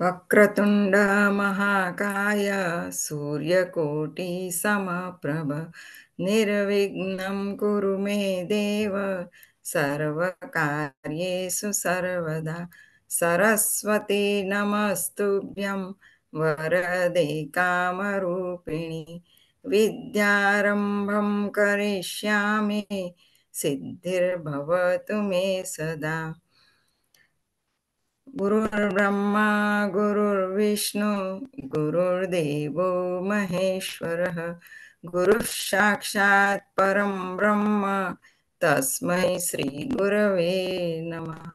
वक्रतुण्ड महाकाय सूर्यकोटि समप्रभ निर्विघ्नं कुरु मे देव सर्वकार्येषु सर्वदा। सरस्वती नमस्तुभ्यं वरदे कामरूपिणि विद्यारम्भं करिष्यामि सिद्धिर्भवतु मे सदा। गुरुर्ब्रह्मा गुरुर्विष्णु गुरुर्देवो महेश्वरः गुरुः साक्षात् परं ब्रह्म तस्मै श्री गुरवे नमः।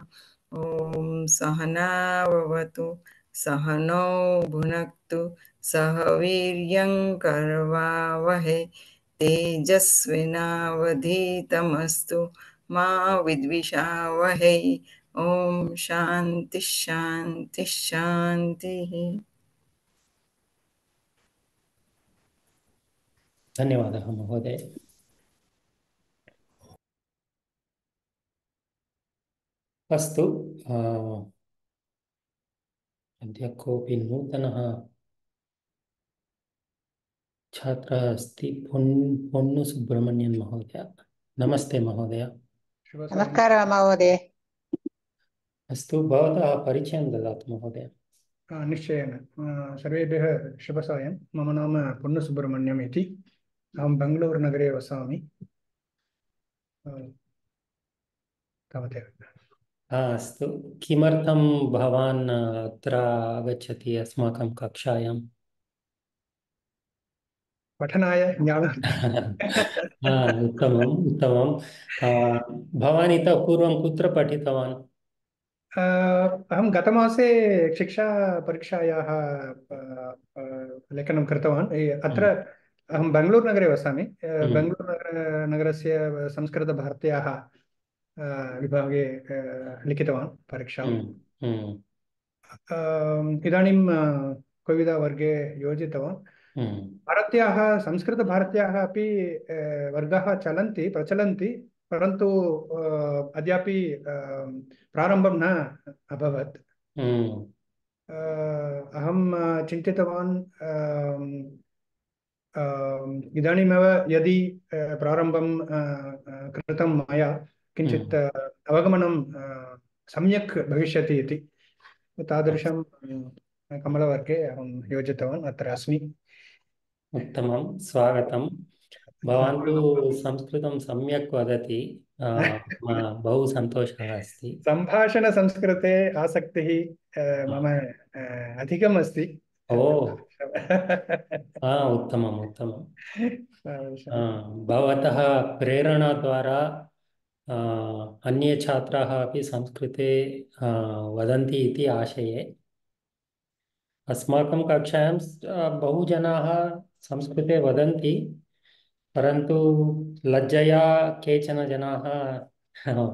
ॐ सहनाववतु सहनौ भुनक्तु सह वीर्यं करवावहै तेजस्विनावधीतमस्तु मा विद्विषावहै। ओम शांति शांति शांति। धन्यवादः महोदय। अस्तु, अद्य कोऽपि नूतनः छात्रः अस्ति, पोन्नु सुब्रह्मण्यन् महोदय। नमस्ते महोदय। नमस्कारः महोदय। अस्तु, भवतः परिचयं ददातु महोदय। निश्चयेन। सर्वेभ्यः शुभसायं। मम नाम पुन्नसुब्रह्मण्यम् इति। अहं बेङ्गलूरुनगरे वसामि। तावदेव। अस्तु, किमर्थं भवान् अत्र आगच्छति अस्माकं कक्षायां? पठनाय, उत्तमम् उत्तमं। भवान् इतः पूर्वं कुत्र पठितवान्? अहं गतमासे शिक्षापरीक्षायाः लेखनं कृतवान्। अत्र अहं बेङ्गलूरुनगरे वसामि। बेङ्गलूरुनगरस्य संस्कृतभारत्याः विभागे लिखितवान् परीक्षाम्। इदानीं कोविदवर्गे योजितवान्। भारत्याः संस्कृतभारत्याः अपि वर्गाः प्रचलन्ति, परन्तु अद्यापि प्रारम्भं न अभवत्। अहं चिन्तितवान् इदानीमेव यदि प्रारम्भं कृतं मया किञ्चित् अवगमनं सम्यक् भविष्यति इति, तादृशं कमलवर्गे अहं योजितवान्, अत्र अस्मि। उत्तमं, स्वागतं। भवान् तु संस्कृतं सम्यक् वदति, बहु सन्तोषः अस्ति। सम्भाषणसंस्कृते आसक्तिः मम अधिकम् अस्ति। उत्तमम् उत्तमं। भवतः प्रेरणाद्वारा अन्ये छात्राः अपि संस्कृते वदन्ति इति आशये। अस्माकं कक्षायां बहु जनाः संस्कृते वदन्ति, परन्तु लज्जया केचन जनाः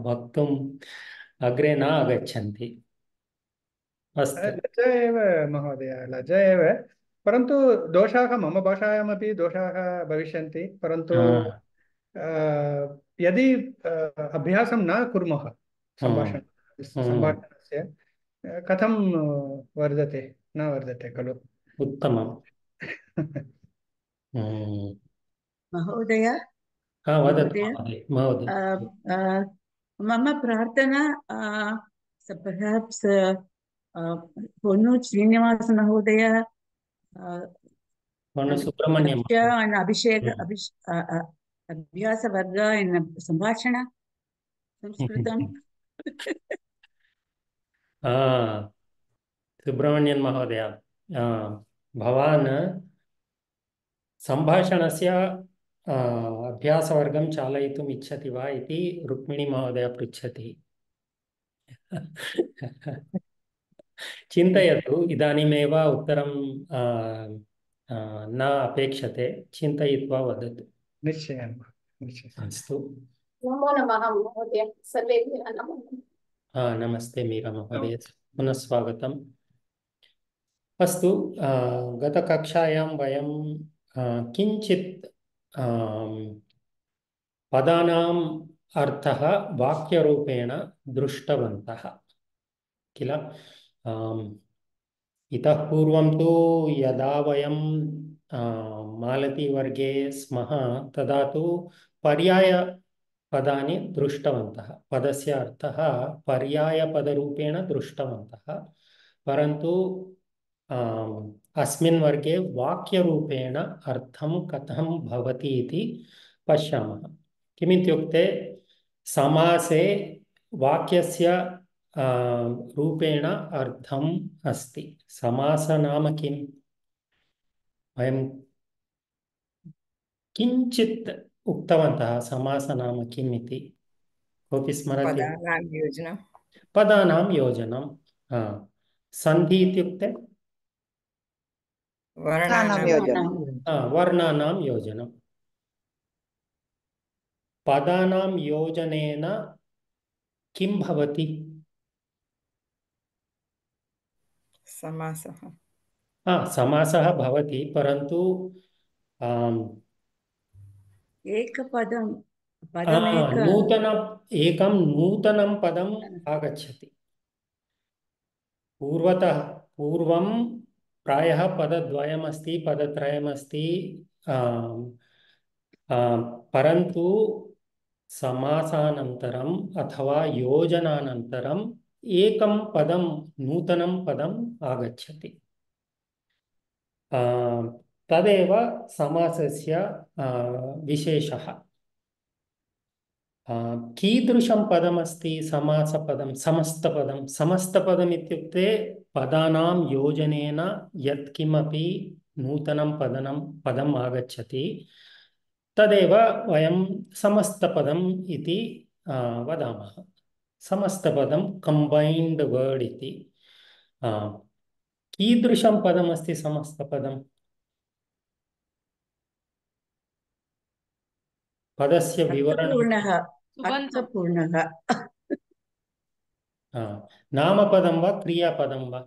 वक्तुम् अग्रे न आगच्छन्ति। अस्तु, लज्जा एव महोदय, लज्जा एव। परन्तु दोषाः मम भाषायामपि दोषाः भविष्यन्ति, परन्तु यदि अभ्यासं न कुर्मः सम्भाषणस्य कथं वर्धते, न वर्धते खलु। उत्तमम्। महोदय, महोदय, मम प्रार्थना perhaps Ponnu Srinivas महोदय सुब्रह्मण्यम अभ्यास वर्ग संभाषण संस्कृतम। सुब्रह्मण्यन महोदय, भवान् सम्भाषणस्य अभ्यासवर्गं चालयितुम् इच्छति वा इति रुक्मिणी महोदय पृच्छति। चिन्तयतु, इदानीमेव उत्तरं न अपेक्षते, चिन्तयित्वा वदतु। निश्चयेन। अस्तु, नमो नमः महोदय, सर्वेभ्यः नमः। नमस्ते मीरा महोदय, पुनः स्वागतम्। अस्तु, गतकक्षायां वयं किञ्चित् पदानाम् अर्थः वाक्यरूपेण दृष्टवन्तः किल। इतः पूर्वं तु यदा वयं मालतीवर्गे स्मः तदा तु पर्यायपदानि दृष्टवन्तः। पदस्य अर्थः पर्यायपदरूपेण दृष्टवन्तः। परन्तु अस्मिन् वर्गे वाक्यरूपेण अर्थं कथं भवति इति पश्यामः। किमित्युक्ते समासे वाक्यस्य रूपेण अर्थम् अस्ति। समास नाम किम्? वयं किञ्चित् उक्तवन्तः समास नाम किम् इति। कोऽपि स्मरति? पदानां योजनं। पदानां योजनं। सन्धि इत्युक्ते वर्णानां योजनं। वर्णानां योजनं। पदानां योजनेन किं भवति? समासः। समासः भवति, परन्तु एकपदं एकं नूतनं पदम् आगच्छति। पूर्वं प्रायः पदद्वयमस्ति, पदत्रयमस्ति, परन्तु समासानन्तरम् अथवा योजनानन्तरम् एकं पदं नूतनं पदम् आगच्छति। तदेव समासस्य विशेषः। कीदृशं पदमस्ति समासपदं? समस्तपदं। समस्तपदम् इत्युक्ते पदानां योजनेन यत्किमपि नूतनं पदम् आगच्छति तदेव वयं समस्तपदम् इति वदामः। समस्तपदं कम्बैन्ड् वर्ड् इति। कीदृशं पदमस्ति समस्तपदम्? पदस्य विवरणं। अर्थपूर्णः नामपदं वा क्रियापदं वा?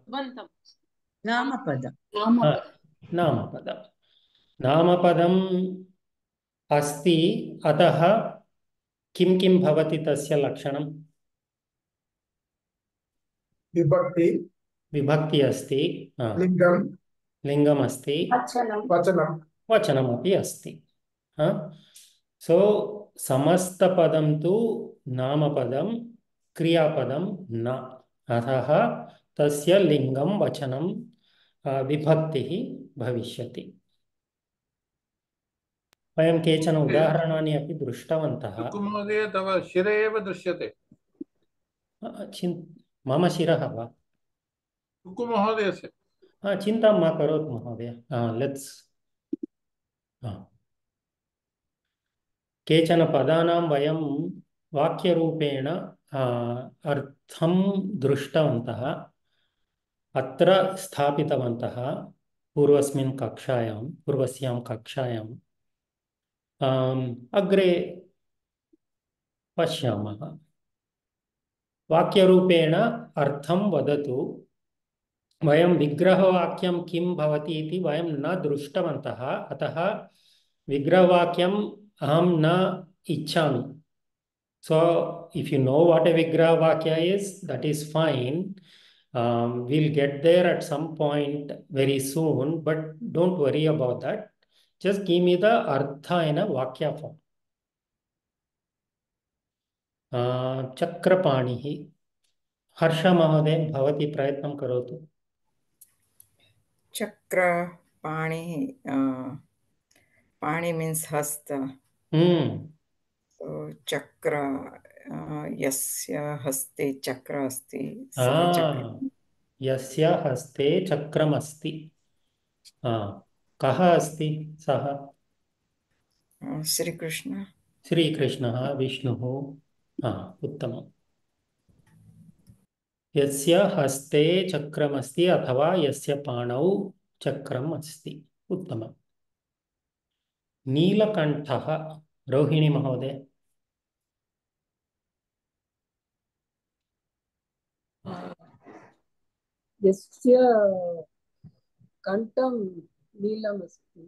नामपदं। नामपदं। नामपदम् अस्ति, अतः किं किं भवति तस्य लक्षणं? विभक्ति अस्ति, लिङ्गम् अस्ति, वचनमपि अस्ति। सो समस्तपदं तु नामपदं, क्रियापदं न। अतः तस्य लिङ्गं वचनं विभक्तिः भविष्यति। वयं केचन उदाहरणानि अपि दृष्टवन्तः। महोदय तव शिरे एव दृश्यते। मम शिरः वा? महोदयस्य। चिन्तां मा करोतु महोदय। लेट्स् केचन पदानां वयं वाक्यरूपेण अर्थं दृष्टवन्तः, अत्र स्थापितवन्तः पूर्वस्यां कक्षायाम्। अग्रे पश्यामः। वाक्यरूपेण अर्थं वदतु। वयं विग्रहवाक्यं किं भवति इति वयं न दृष्टवन्तः, अतः विग्रहवाक्यम् अहं न इच्छामि। So if you know what a vigraha vakya is, that is fine. We'll get there at some point very soon, but don't worry about that. Just give me the artha in a vakya form. Chakrapanihi. Harsha Mahoday, bhavati prayatnam karotu. Chakrapanihi. Pani means hasta. So chakra, yasya haste chakra asti. Yasya haste chakram asti. Kaha asti saha? Sri Krishna. Sri Krishna Vishnuः. उत्तमम्। यस्य हस्ते चक्रमस्ति अथवा यस्य पाणौ चक्रम् अस्ति। उत्तमम्। नीलकण्ठः। रोहिणी महोदय। यस्य कण्ठं नीलमस्ति।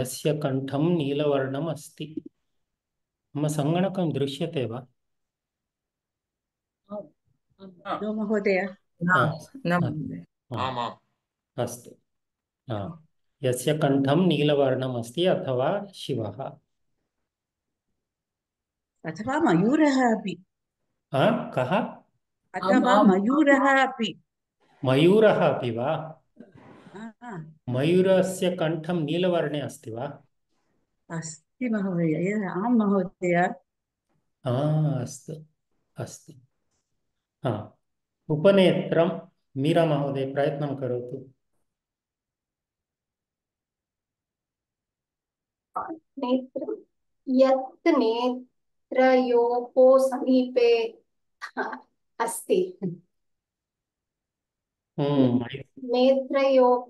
यस्य कण्ठं नीलवर्णम् अस्ति। मम सङ्गणकं दृश्यते वा? महोदय। अस्तु यस्य कण्ठं नीलवर्णम् अस्ति अथवा शिवः अथवा मयूरः अपि कः अथवा मयूरः अपि मयूरः अपि वा आ, मयूरस्य कण्ठं नीलवर्णे अस्ति वा अस्ति महोदय आं महोदय अस्तु अस्तु उपनेत्रं मीरा महोदय प्रयत्नं करोतु नेत्रं यत् नेत्रयोः समीपे अस्ति नेत्रयोः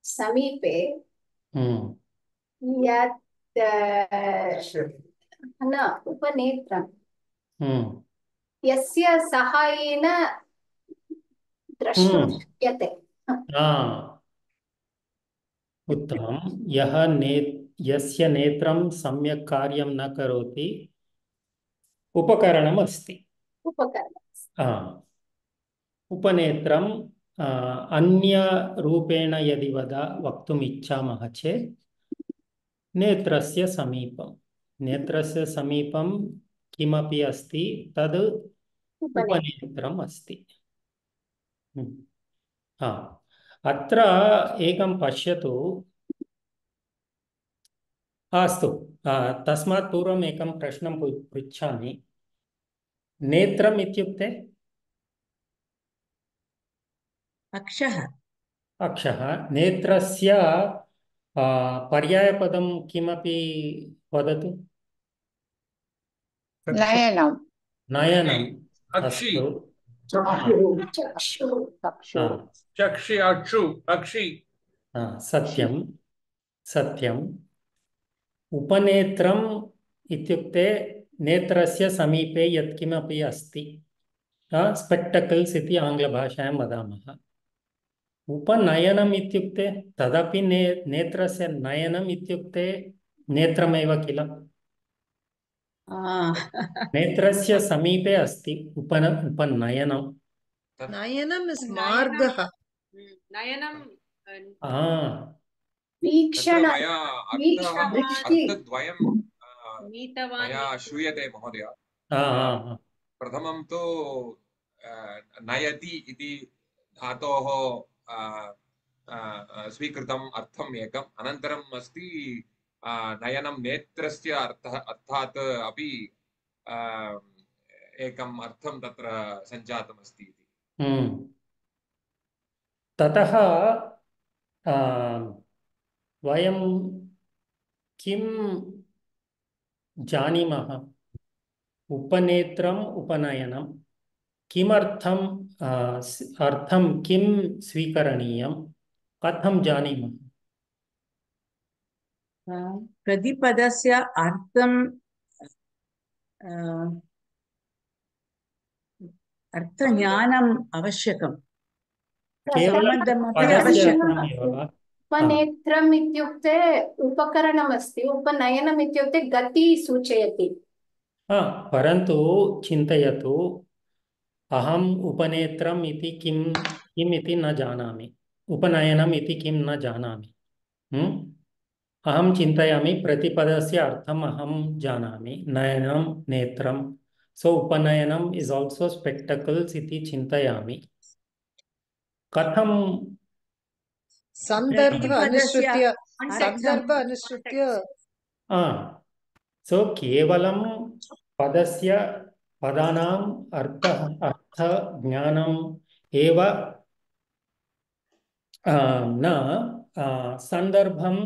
समीपे यत् न उपनेत्रं यस्य सहायेन द्रष्टुं शक्यते उत्तमं यस्य नेत्रं सम्यक् कार्यं न करोति उपकरणम् अस्ति उपनेत्रं अन्यरूपेण यदि वक्तुम् इच्छामः चेत् नेत्रस्य समीपं किमपि अस्ति तद् उपनेत्रम् अस्ति अत्र एकं पश्यतु अस्तु तस्मात् पूर्वम् एकं प्रश्नं पृच्छामि नेत्रम् इत्युक्ते अक्षः नेत्रस्य पर्यायपदं किमपि वदतु नयनम् अस्तु सत्यम् उपनेत्रम् इत्युक्ते नेत्रस्य समीपे यत्किमपि अस्ति स्पेक्टकल्स् इति आङ्ग्लभाषायां वदामः उपनयनम् इत्युक्ते तदपि नेत्रस्य नयनम् इत्युक्ते नेत्रमेव किल नेत्रस्य समीपे अस्ति उपनयनम् नयनम् इस् मार्गः नयनं श्रूयते महोदय प्रथमं तु नयति इति धातोः स्वीकृतम् अर्थम् एकम् अनन्तरम् अस्ति नयनं नेत्रस्य अर्थात् अपि एकम् अर्थं तत्र सञ्जातम् अस्ति ततः वयं किं जानीमः उपनेत्रम् उपनयनं किमर्थम् अर्थं किं स्वीकरणीयं कथं जानीमः प्रतिपदस्य अर्थज्ञानम् आवश्यकम् उपनेत्रम् इत्युक्ते उपकरणमस्ति उपनयनम् इत्युक्ते गति सूचयति परन्तु चिन्तयतु अहम् उपनेत्रम् इति किम् इति न जानामि उपनयनम् इति किं न जानामि अहं चिन्तयामि प्रतिपदस्य अर्थम् अहं जानामि नयनं नेत्रं सो उपनयनम् इस् आल्सो स्पेक्टकल्स् इति चिन्तयामि कथं सन्दर्भ अनुसृत्य सो केवलं पदानाम् अर्थज्ञानम् एव न सन्दर्भं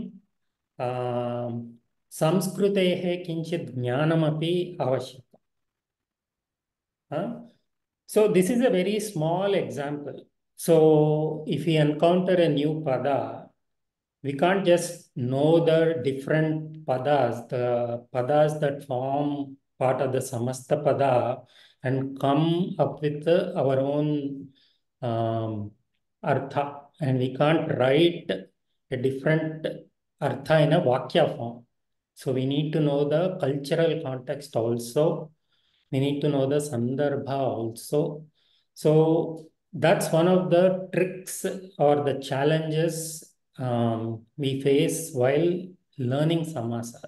संस्कृतेः किञ्चित् ज्ञानमपि आवश्यकम् so this is a very small example. So if we encounter a new pada, we can't just know the different padas, the padas that form part of the samasta pada, and come up with our own artha. And we can't write a different artha in a vakya form. So we need to know the cultural context also. We need to know the sandarbha also. So that's one of the tricks or the challenges we face while learning samasa.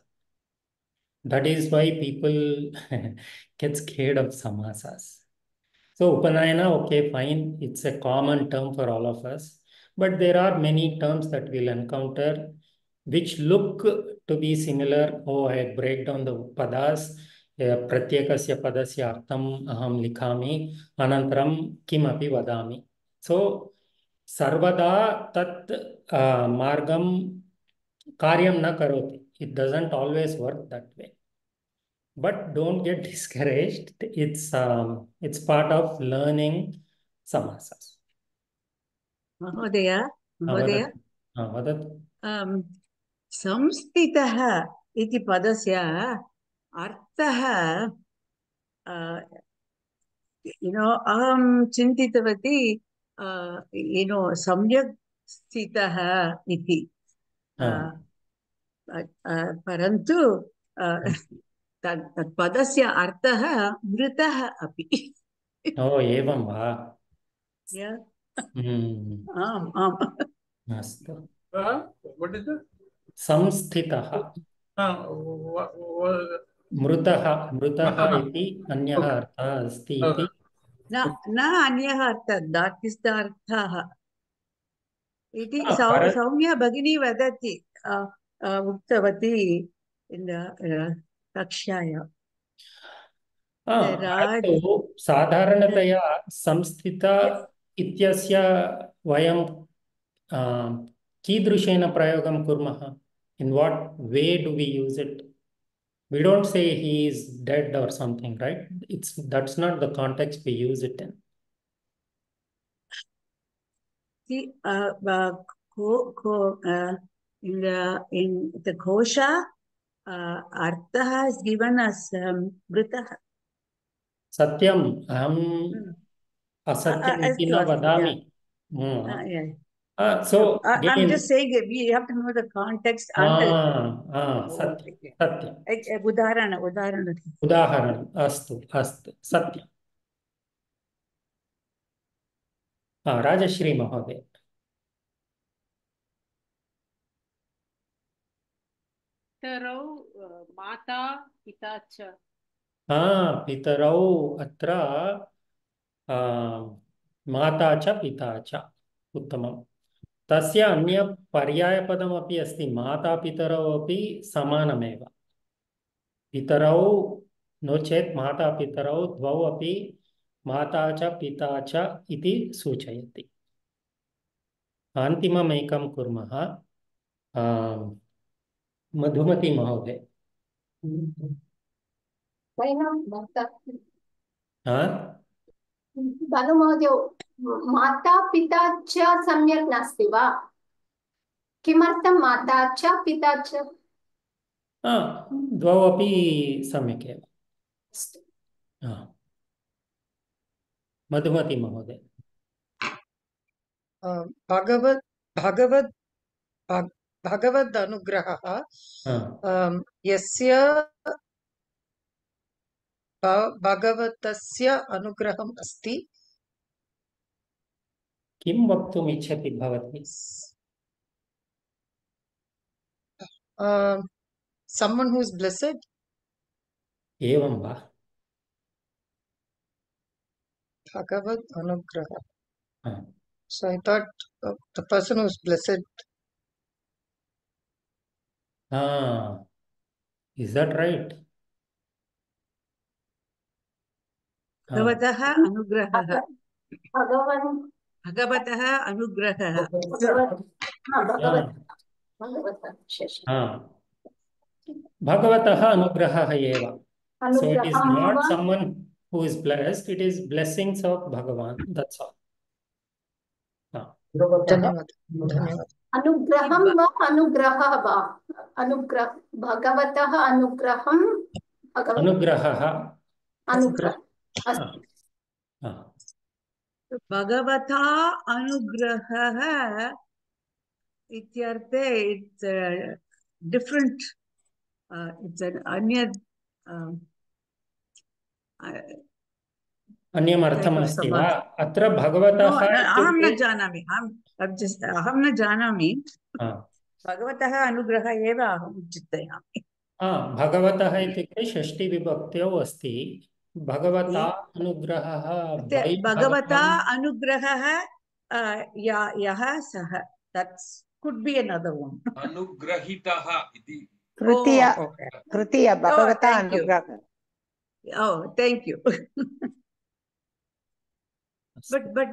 That is why people get scared of samasas. So Upanayana, okay, fine. It's a common term for all of us. But there are many terms that we'll encounter which look to be similar. Oh, I break down the padas. Pratyekasya padasya artham aham likhami. Anantaram kimapi vadami. So, sarvada tat margam karyam na karoti. It doesn't always work that way. But don't get discouraged. It's part of learning samasas. Mahodaya, Mahodaya, Vadat. संस्थितः इति पदस्य अर्थः अहं चिन्तितवती सम्यक् स्थितः इति परन्तु तत् पदस्य अर्थः मृतः अपि एवं वा आम् आम् अस्तु What is it? संस्थितः मृतः इति अन्यः अर्थः अस्ति इति न अन्यः अर्थः दट् इस् द अर्थः इति सौम्या भगिनी वदति उक्तवती कक्षायां साधारणतया संस्थित इत्यस्य वयं कीदृशेन प्रयोगं कुर्मः? In what way do we use it? We don't say he is dead or something, right? That's not the context we use it in. See, in the kosha, artha is given as mritah. Satyam, aham asatyam iti na vadami. So again, I'm just saying we have to know the context. Satyam. Udaharanam. Astu, Satyam. Rajashri Mahoday. पितरौ माता पिता च पितरौ अत्र माता च पिता च उत्तमम् तस्य अन्य पर्यायपदमपि अस्ति माता पितरौ अपि समानमेव पितरौ नो चेत् माता पितरौ द्वौ अपि माता च पिता च इति सूचयति अन्तिममेकं कुर्मः मधुमती महोदय भानु महोदय माता पिता च सम्यक् नास्ति वा किमर्थं माता च पिता च द्वौ अपि सम्यक् एव मधुमती महोदय भगवद् अनुग्रहः यस्य भगवतस्य अनुग्रहम् अस्ति किं वक्तुम् इच्छति भवती someone who is blessed एवं वा भगवद् अनुग्रहः so I thought the person who is blessed is that right भगवतः अनुग्रहः भगवतः अनुग्रहः भगवतः अनुग्रहः एव so it is not someone who is blessed it is blessings of Bhagavan that's all अनुग्रहं वा अनुग्रहः वा अनुग्रह भगवतः अनुग्रहं अनुग्रहः भगवता अनुग्रहः इत्यर्थे it's different it's an अन्य अन्यम् अर्थमस्ति वा अत्र भगवतः अहं न जानामि अहं न जानामि भगवतः अनुग्रहः एव अहं चिन्तयामि भगवतः इत्युक्ते षष्टिविभक्त्यौ अस्ति भगवता अनुग्रहः भगवता अनुग्रहः यः सः that could be another one अनुग्रहितः इति तृतीय भगवता अनुग्रहः thank you but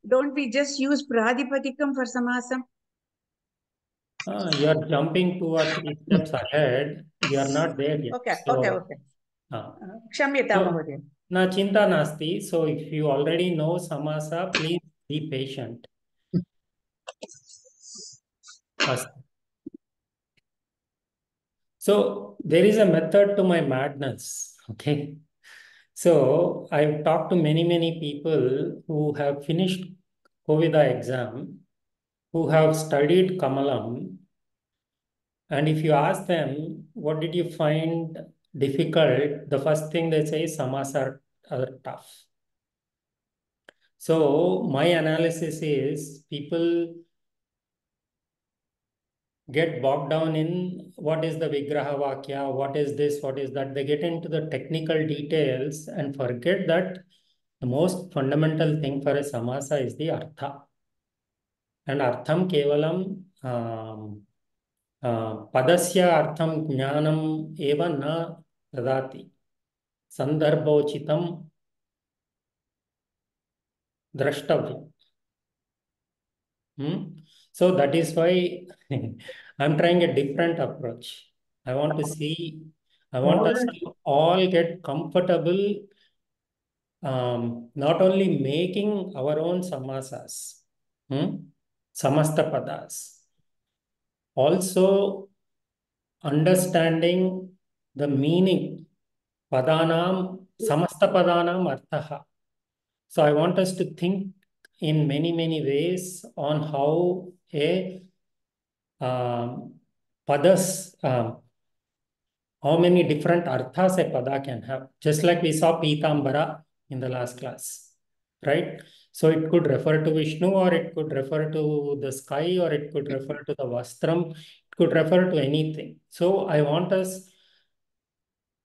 don't we just use pradipadikam for samasam you are jumping 2 or 3 steps ahead you are not there yet okay Kshamyata Mahodaya na chinta nasti so if you already know samasa please be patient so there is a method to my madness okay so I've talked to many people who have finished Covida exam who have studied Kamalam and if you ask them what did you find difficult the first thing they say is samasa are tough so my analysis is people get bogged down in what is the Vigraha Vakya, what is this, what is that. They get into the technical details and forget that the most fundamental thing for a samasa is the artha. And artham kevalam padasya artham jnanam eva na dadati. Sandarbhochitam drashtavyam. So that is why I'm trying a different approach. I want to see, I want us to all get comfortable not only making our own samasas, samasta padas, also understanding the meaning, padanam, samasta padanam arthaha. So I want us to think in many ways on how a padas, how many different arthas a pada can have. Just like we saw Pitambara in the last class, right? So it could refer to Vishnu or it could refer to the sky or it could refer to the vastram. It could refer to anything. So I want us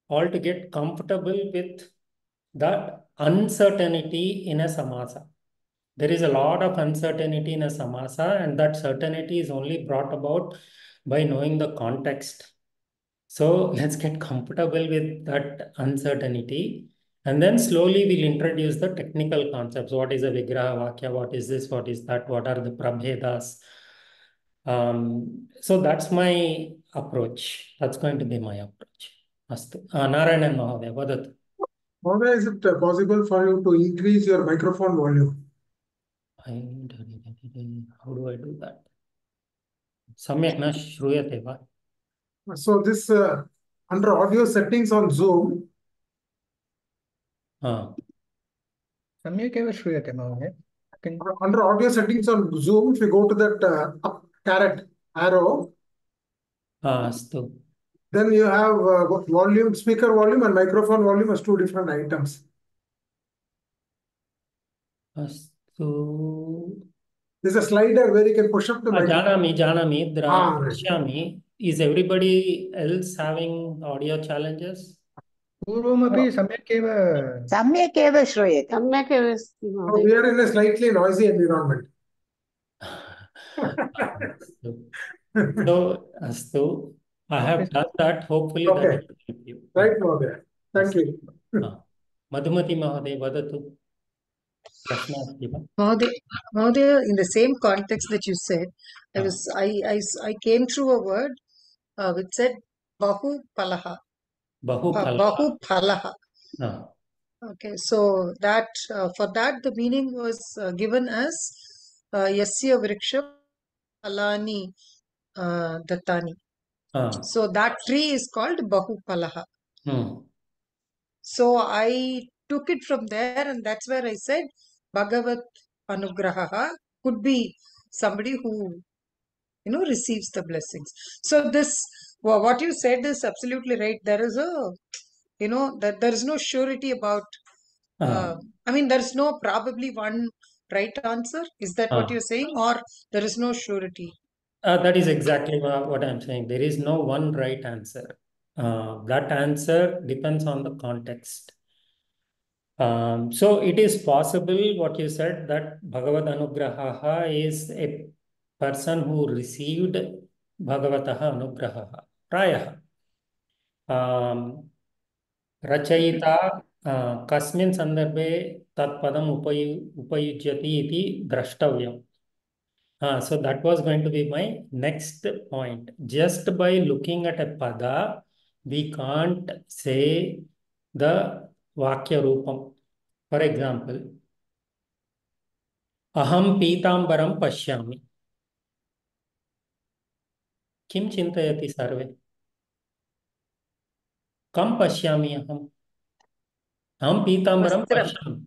all to get comfortable with that uncertainty in a samasa. There is a lot of uncertainty in a samasa and that certainty is only brought about by knowing the context. So let's get comfortable with that uncertainty and then slowly we'll introduce the technical concepts. What is a Vigraha Vakya? What is this? What is that? What are the Prabhedas? So that's my approach. That's going to be my approach. Astu. Narayanan Mahodaya, vadatu. Mahodaya, is it possible for you to increase your microphone volume? How do I do that? Samyak na shruyate va. So this under audio settings on Zoom. Samyak eva shruyate Mahodaya. Under audio settings on Zoom, if you go to that up caret arrow, then you have volume, speaker volume and microphone volume as 2 different items. There's a slider where you can push up the microphone. Janami, Drashyami. Is everybody else having audio challenges? पूर्वमपि सम्यक् एव श्रूयते We are in a slightly noisy environment. So, Astu, I have done that. Hopefully, that will help you. Right, Mahodaya. Thank you. Madhumati Mahodaya, vadatu. Mahodaya, in the same context that you said, I came through a word which said Bahu Palaha. Bahu Palaha. Okay, so that for that the meaning was given as Yasya Vriksha Palani Dattani. So that tree is called Bahu Palaha. So I took it from there and that's where I said Bhagavat Anugraha could be somebody who receives the blessings. So this what you said is absolutely right. There is a that there is no surety about I mean, there's no probably one right answer. Is that what you're saying, or there is no surety? That is exactly what I'm saying. There is no one right answer. That answer depends on the context. So it is possible what you said, that Bhagavad Anugraha is a person who received Bhagavataha Anugraha. Prayaha. रचयिता कस्मिन् सन्दर्भे तत्पदम् उपयुज्यति इति द्रष्टव्यम्. So that was going to be my next point. Just by looking at a pada, we can't say the vakya roopam. For example, aham pitambaram pashyami. Kim chintayati sarve? Kam pashyami aham? Aham pitambaram pashyami.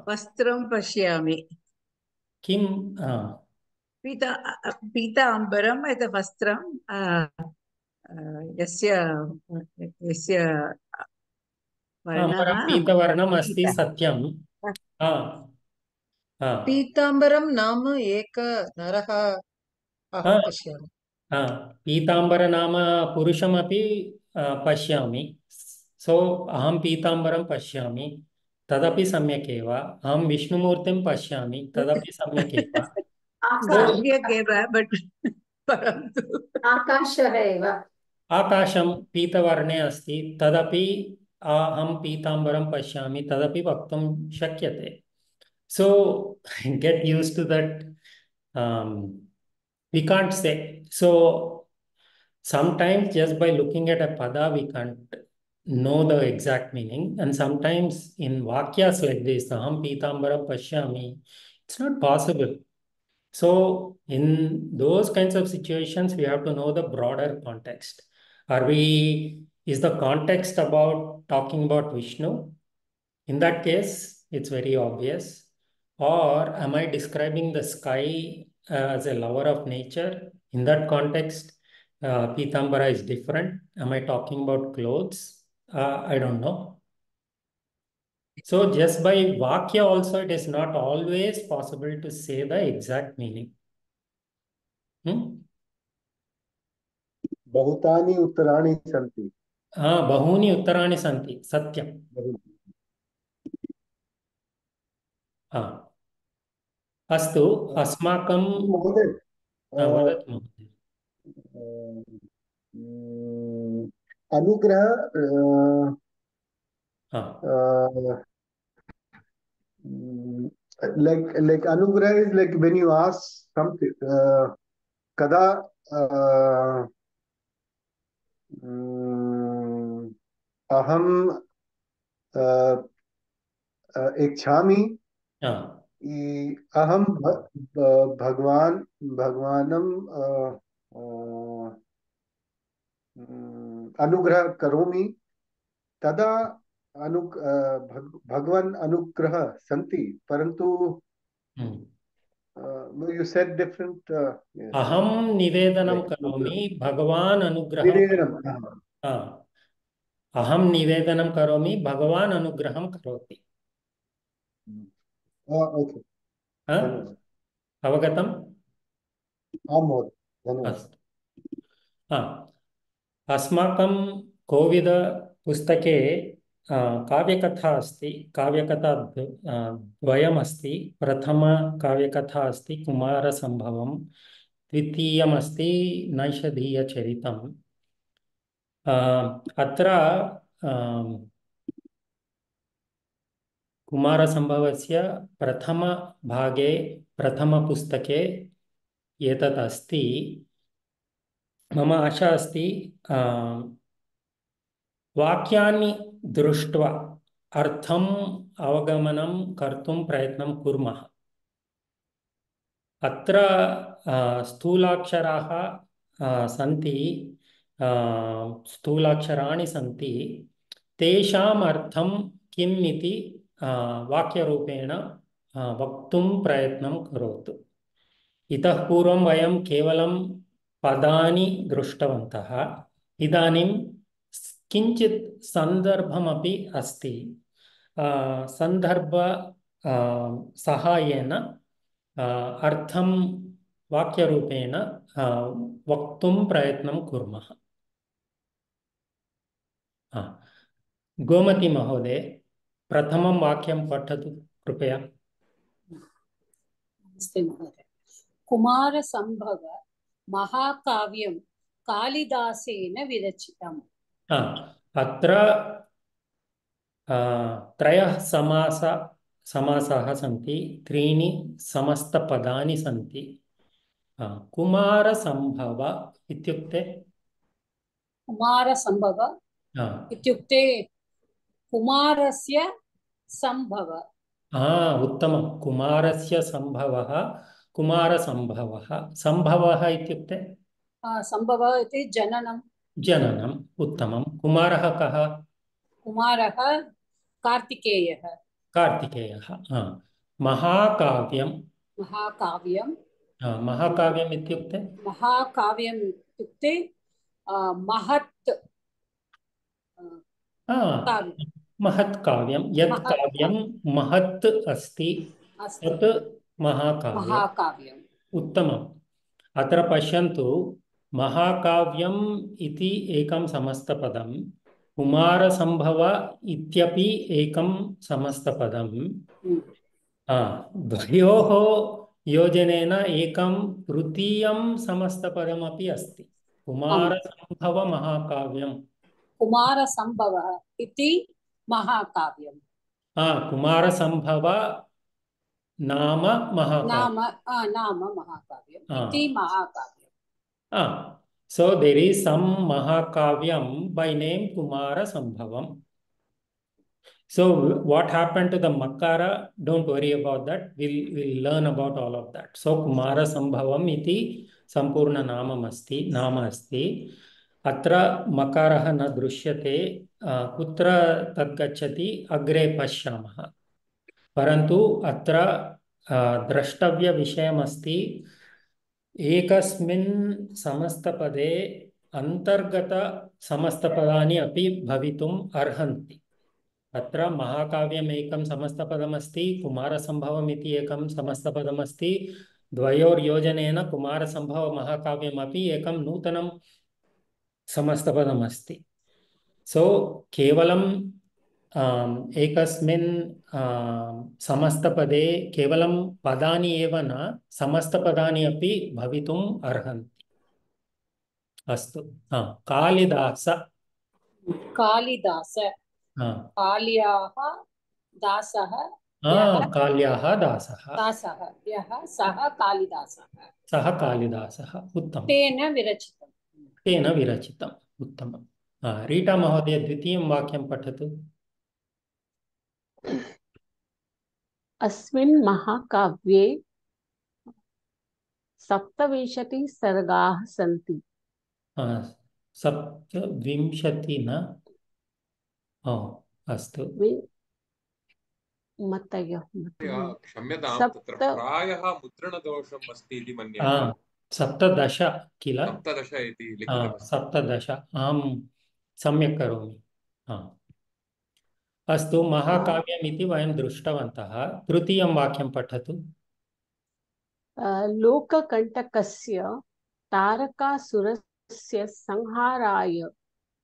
वस्त्रं पश्यामि. Kim? पीताम्बरम् एतत् वस्त्रं यस्य वर्णः पीतवर्णम् अस्ति सत्यं. पीताम्बरं नाम एक नरः अहं पश्यामि. पीताम्बर नाम पुरुषमपि पश्यामि. सो अहं पीताम्बरं पश्यामि, तदपि सम्यक् एव. अहं विष्णुमूर्तिं पश्यामि, तदपि सम्यक् एव. सम्यक् एव, बट् परन्तु आकाशः एव. आकाशं पीतवर्णे अस्ति, तदपि अहं पीताम्बरं पश्यामि, तदपि वक्तुं शक्यते. So get used to that. We can't say. So sometimes just by looking at a pada, we can't know the exact meaning. And sometimes in vakyas like this, aham pitambaram pashyami, it's not possible. So in those kinds of situations, we have to know the broader context. Is the context about talking about Vishnu? In that case, it's very obvious. Or am I describing the sky as a lover of nature? In that context, Pitambara is different. Am I talking about clothes? I don't know. So just by Vakya also, it is not always possible to say the exact meaning. बहुतानि उत्तराणि सन्ति. बहूनि उत्तराणि सन्ति, सत्यम्. अस्तु, अस्माकं महोदय अनुग्रह like anugrah is like when you ask something kada aham इच्छामि अहम भगवानम अनुग्रह करोमि तदा भगवान अनुग्रह सन्ति परंतु you said different. Yes. अहम निवेदनं करोमि भगवान अनुग्रहं. अहम निवेदनं करोमि भगवान अनुग्रहं करोति. ओके, अवगतम्? आं महोदय, धन्यवादः. अस्माकं कोविद पुस्तके काव्यकथा अस्ति. काव्यकथा द्वयमस्ति. प्रथमकाव्यकथा अस्ति कुमारसम्भवं, द्वितीयमस्ति नैषधीयचरितम्. अत्र कुमारसम्भवस्य प्रथमभागे प्रथमपुस्तके एतत् अस्ति. मम आशा अस्ति वाक्यानि दृष्ट्वा अर्थम् अवगमनं कर्तुं प्रयत्नं कुर्मः. अत्र स्थूलाक्षराः सन्ति, स्थूलाक्षराणि सन्ति. तेषाम् अर्थं किम् इति वाक्यरूपेण वक्तुं प्रयत्नं करोतु. इतः पूर्वं वयं केवलं पदानि दृष्टवन्तः. इदानीं किञ्चित् सन्दर्भमपि अस्ति. सन्दर्भ सहायेन अर्थं वाक्यरूपेण वक्तुं प्रयत्नं कुर्मः। गोमती महोदय, प्रथमं वाक्यं पठतु कृपया। नमस्ते महोदय। कुमारसम्भव महाकाव्यं कालिदासेन विरचितम्। अत्र त्रयः समासाः सन्ति, त्रीणि समस्तपदानि सन्ति। कुमारसम्भव इत्युक्ते कुमारसम्भव इत्युक्ते कुमारस्य सम्भव। उत्तमं। कुमारस्य सम्भवः कुमारसम्भवः। सम्भवः इत्युक्ते सम्भवः इति जननं। जननम्। उत्तमं। कुमारः कः? कुमारः कार्तिकेयः। कार्तिकेयः। महाकाव्यं। महाकाव्यं। महाकाव्यम् इत्युक्ते महाकाव्यम् इत्युक्ते महत् महत् काव्यं। यत् काव्यं महत् अस्ति तत् महाकाव्यम्। उत्तमम्। अत्र पश्यन्तु, महाकाव्यम् इति एकं समस्तपदं, कुमारसम्भव इत्यपि एकं समस्तपदं। द्वयोः योजनेन एकं तृतीयं समस्तपदमपि अस्ति, कुमारसम्भव महाकाव्यम्। कुमारसम्भवः इति महाकाव्यम्। कुमारसम्भव नाम महाकाव्यम्। नाम महाकाव्यम् इति महाकाव्यम्। So there is some Mahakavyam by name Kumarasambhavam. So what happened to the Makara? Don't worry about that. We'll learn about all of that. So Kumarasambhavam iti Sampurna Namam asti. अत्र मकारः न दृश्यते। कुत्र तद् गच्छति अग्रे पश्यामः। परन्तु अत्र द्रष्टव्यविषयमस्ति, एकस्मिन् समस्तपदे अन्तर्गत समस्तपदानि अपि भवितुम् अर्हन्ति। अत्र महाकाव्यम् एकं समस्तपदमस्ति, कुमारसम्भवम् इति एकं समस्तपदमस्ति। द्वयोर्योजनेन कुमारसम्भव महाकाव्यमपि एकं नूतनं समस्तपदमस्ति। सो केवलम् एकस्मिन् समस्तपदे केवलं पदानि एव न, समस्तपदानि अपि भवितुम् अर्हन्ति। अस्तु। कालिदास। कालिदास। काल्याः दासः। काल्याः दासः। यः सः कालिदासः। सः कालिदासः। उत्तमं। तेन विरचितम्। उत्तमं। रीटा महोदय, द्वितीयं वाक्यं पठतु। अस्मिन् महाकाव्ये 27 सर्गाः सन्ति। 27 न? अस्तु। क्षम्यतां, तत्र प्रायः मुद्रणदोषम् अस्ति इति मन्ये। 17 किल? 17 इति लिखितमस्ति। 17। अहं सम्यक् करोमि। अस्तु, महाकाव्यमिति वयं दृष्टवन्तः। तृतीयं वाक्यं पठतु। लोककण्टकस्य तारकासुरस्य संहाराय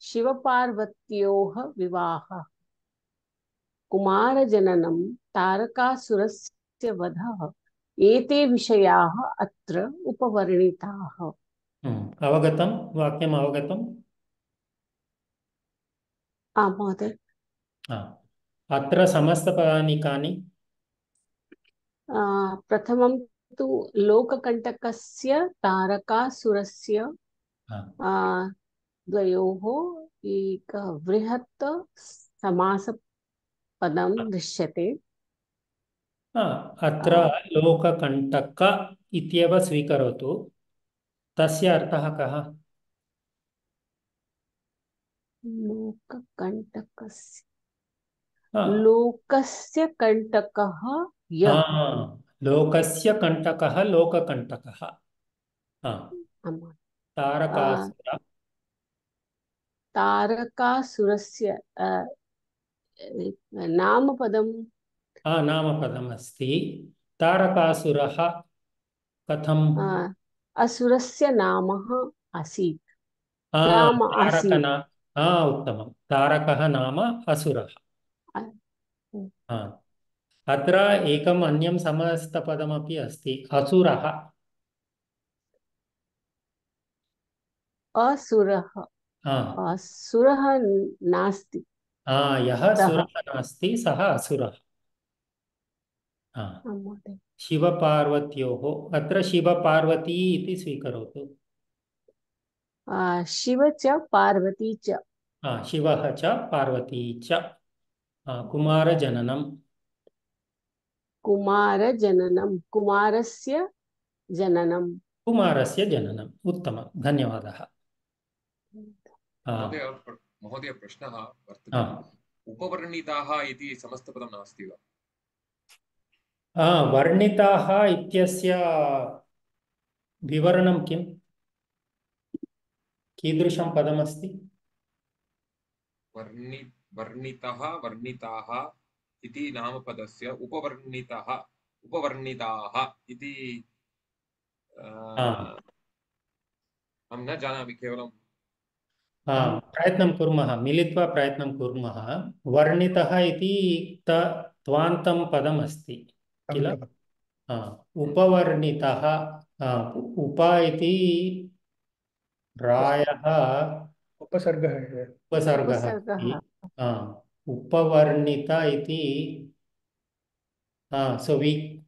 शिवपार्वत्योः विवाहः, कुमारजननं, तारकासुरस्य वधः, एते विषयाः अत्र उपवर्णिताः। अवगतं? वाक्यम् अवगतम्? महोदय। अत्र समस्तपदानि कानि? प्रथमं तु लोककण्टकस्य तारकासुरस्य द्वयोः एकः बृहत् समासपदं दृश्यते। अत्र लोककण्टक इत्येव स्वीकरोतु। तस्य अर्थः कः? लोककण्टकस्य लोकस्य कण्टकः लोकस्य कण्टकः लोककण्टकः। तारकासुर। तारकासुरस्य नामपदम् नामपदम् अस्ति। तारकासुरः कथम्? असुरस्य नाम आसीत्। नाम आसीत्। उत्तमं। तारकः नाम असुरः। अत्र एकम् अन्यं समस्तपदमपि अस्ति, असुरः। असुरः असुरः नास्ति। यः सुरः नास्ति सः असुरः। शिवपार्वत्योः, अत्र शिवपार्वती इति स्वीकरोतु। शिव च पार्वती च। शिवः च पार्वती च। कुमारजननम्। कुमारजननम्, कुमारस्य जननम्। कुमारस्य जननम्। उत्तमं, धन्यवादः। महोदय प्रश्नः वर्तते। उपवर्णिताः इति समस्तपदं नास्ति वा? वर्णिताः इत्यस्य विवरणं किम्? कीदृशं पदमस्ति? वर्णितः वर्णिताः इति नामपदस्य उपवर्णिताः इति अहं न जानामि। केवलं प्रयत्नं कुर्मः, मिलित्वा प्रयत्नं कुर्मः। वर्णितः इति त्वान्तं पदम् अस्ति किल? उपवर्णितः उप इति प्रायः उपसर्गः अस्ति। उपवर्णित इति so we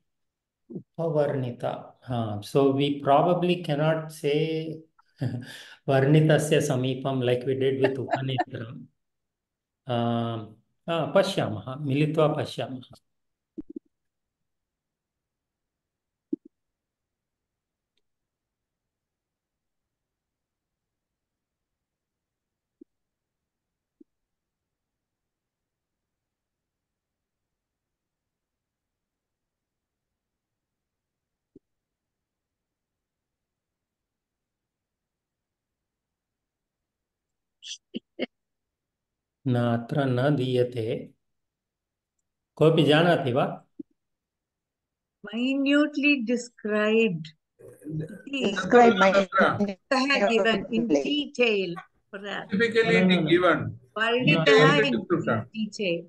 upavarnita. So we probably cannot say varnitasya samipam like we did with upanetram. Pashyamah, militva pashyamah. अत्र न दीयते। कोऽपि जानाति वा? Minutely described. Describe Given in detail. Typically it is given. In detail.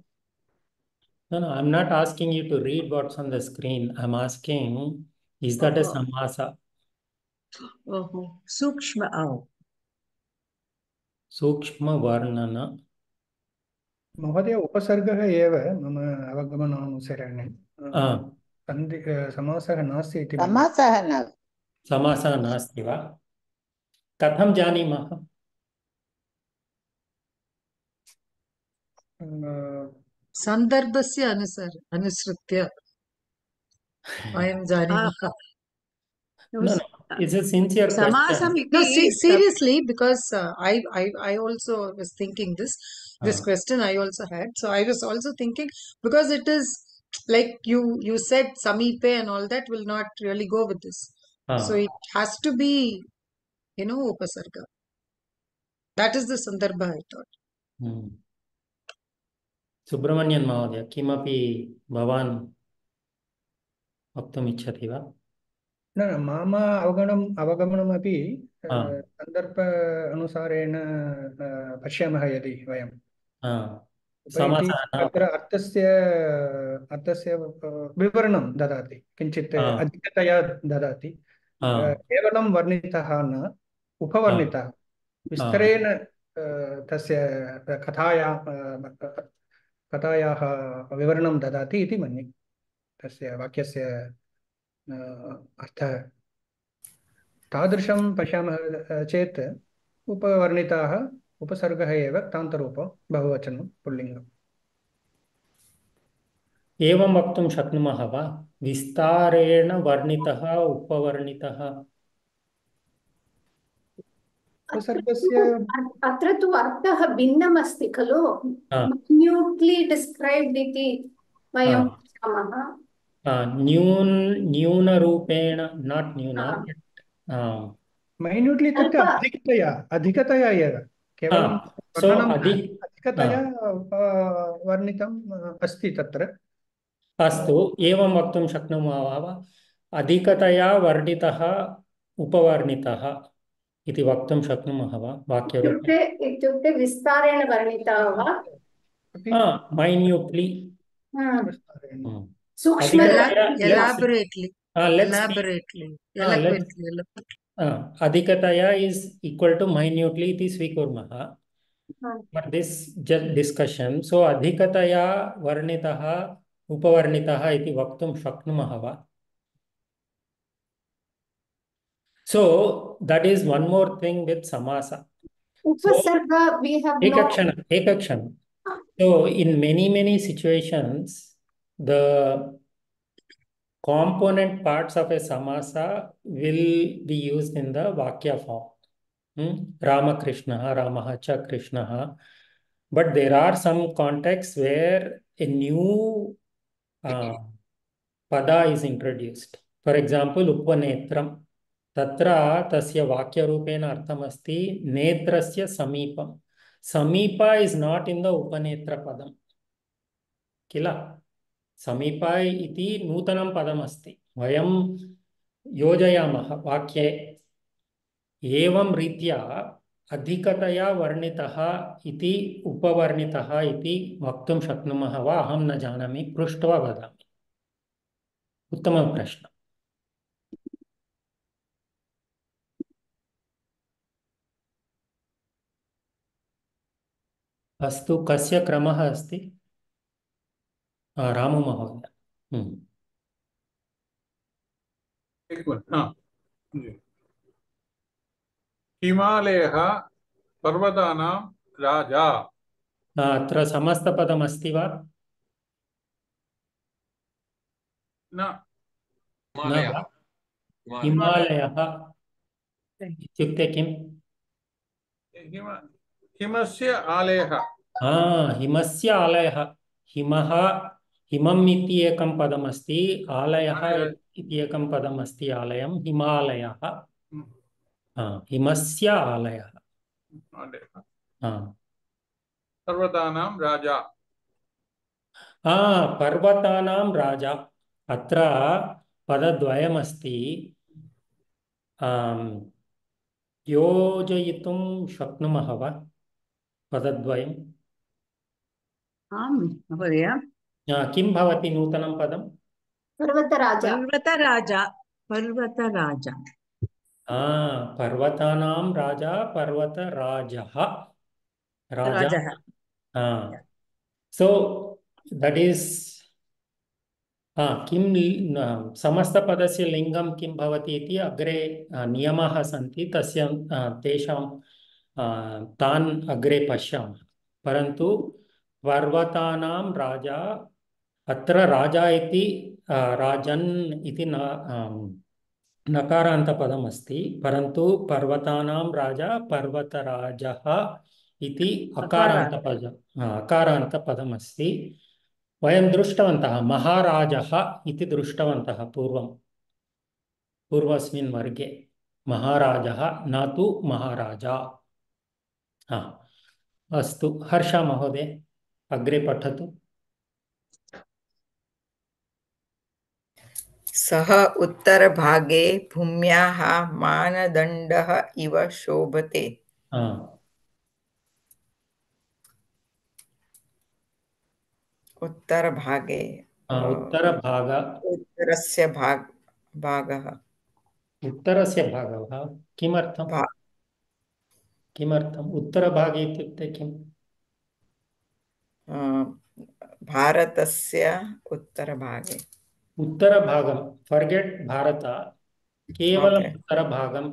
No, I'm not asking you to read what's on the screen. I'm asking, is that a samasa? Sukshma. सूक्ष्म वर्णन। महोदय उपसर्गः एव मम अवगमनानुसारेण समासः नास्ति इति। समासः नास्ति वा? कथं जानीमः? सन्दर्भस्य अनुसृत्य वयं जानीमः। No, it's a sincere question. No, seriously, because I also was thinking this question I also had. So I was also thinking, because it is like you said Samipe and all that will not really go with this. So it has to be, Upasarga. That is the Sandarbha, I thought. Subramanian Mahodaya, किमपि भवान् वक्तुम् इच्छति वा? न मम अवगमनमपि सन्दर्भ अनुसारेण पश्यामः यदि वयं अत्र अर्थस्य विवरणं ददाति, किञ्चित् अधिकतया ददाति। केवलं वर्णितः न, उपवर्णितः विस्तरेण तस्य कथायाः विवरणं ददाति इति मन्ये। तस्य वाक्यस्य अर्थः तादृशं पश्यामः चेत् उपवर्णिताः उपसर्गः एव क्तान्तरूपं बहुवचनं पुल्लिङ्गम्। एवं वक्तुं शक्नुमः वा? विस्तारेण वर्णितः उपवर्णितः। अत्र तु अर्थः भिन्नम् अस्ति खलु। minutely described इति वयं पश्यामः। न्यूनरूपेण, नाट् न्यूना, मैन्यूट्लि इत्युक्ते अधिकतया एव, केवलं सो अधिकतया वर्णितम् अस्ति तत्र। अस्तु, एवं वक्तुं शक्नुमः वा? अधिकतया वर्णितः उपवर्णितः इति वक्तुं शक्नुमः वा वाक्यरूपे? इत्युक्ते विस्तारेण वर्णितः वा? मैन्यूट्लि, अधिकतया इस् इक्वल टू मैन्यूट्लि इति स्वीकुर्मः फॉर दिस डिस्कशन। सो अधिकतया वर्णितः उपवर्णितः इति वक्तुं शक्नुमः वा? So that is one more thing with samasa. Upasarga we have Ekakshana. So in many situations, the component parts of a samasa will be used in the vakya form. Ramakrishna, Ramaha cha Krishna. But there are some contexts where a new pada is introduced. For example, Upanetram. तत्र तस्य वाक्यरूपेण अर्थमस्ति नेत्रस्य समीपं. समीप is not in the उपनेत्र पदम किल. समीप इति नूतनं पदमस्ति, वयं योजयामः वाक्ये. एवं रीत्या अधिकतया वर्णितः इति उपवर्णितः इति वक्तुं शक्नुमः वा? अहं न जानामि, पृष्ट्वा वदामि. उत्तमः प्रश्नः. अस्तु, कस्य क्रमः अस्ति? रामु महोदय. हिमालयः पर्वतानां राजा. अत्र समस्तपदमस्ति वा? न. हिमालयः इत्युक्ते किम्? हिमस्य आलयः. हिमस्य आलयः. हिमः, हिमम् इति एकं पदमस्ति, आलयः इति एकं पदमस्ति. आलयं हिमालयः. हिमस्य आलयः. पर्वतानां राजा. पर्वतानां राजा. अत्र पदद्वयमस्ति. योजयितुं शक्नुमः वा पदद्वयम्? आम् महोदय. किं भवति नूतनं पदं? पर्वतराजा. पर्वतराजा. पर्वतराजा. पर्वतानां राजा, पर्वतराजः. राजा. सो दट इज किं समस्तपदस्य लिङ्गं किं भवति इति अग्रे नियमाः सन्ति. तस्य तेषां तान् अग्रे पश्यामः. परन्तु पर्वतानां राजा, अत्र राजा इति राजन् इति नकारान्तपदम् अस्ति. परन्तु पर्वतानां राजा पर्वतराजः इति अकारान्तपदम् अस्ति. वयं दृष्टवन्तः महाराजः इति दृष्टवन्तः पूर्वस्मिन् वर्गे. महाराजः न तु महाराजा. अस्तु, हर्ष महोदय अग्रे पठतु. सः उत्तरभागे भूम्याः मानदण्डः इव शोभते. उत्तरभागे. उत्तरस्य भागः. उत्तरस्य भागः किमर्थं? किमर्थम् उत्तरभागे इत्युक्ते किम्? भारतस्य उत्तरभागे. उत्तरभागं फॉरगेट भारत, केवलम् उत्तरभागम्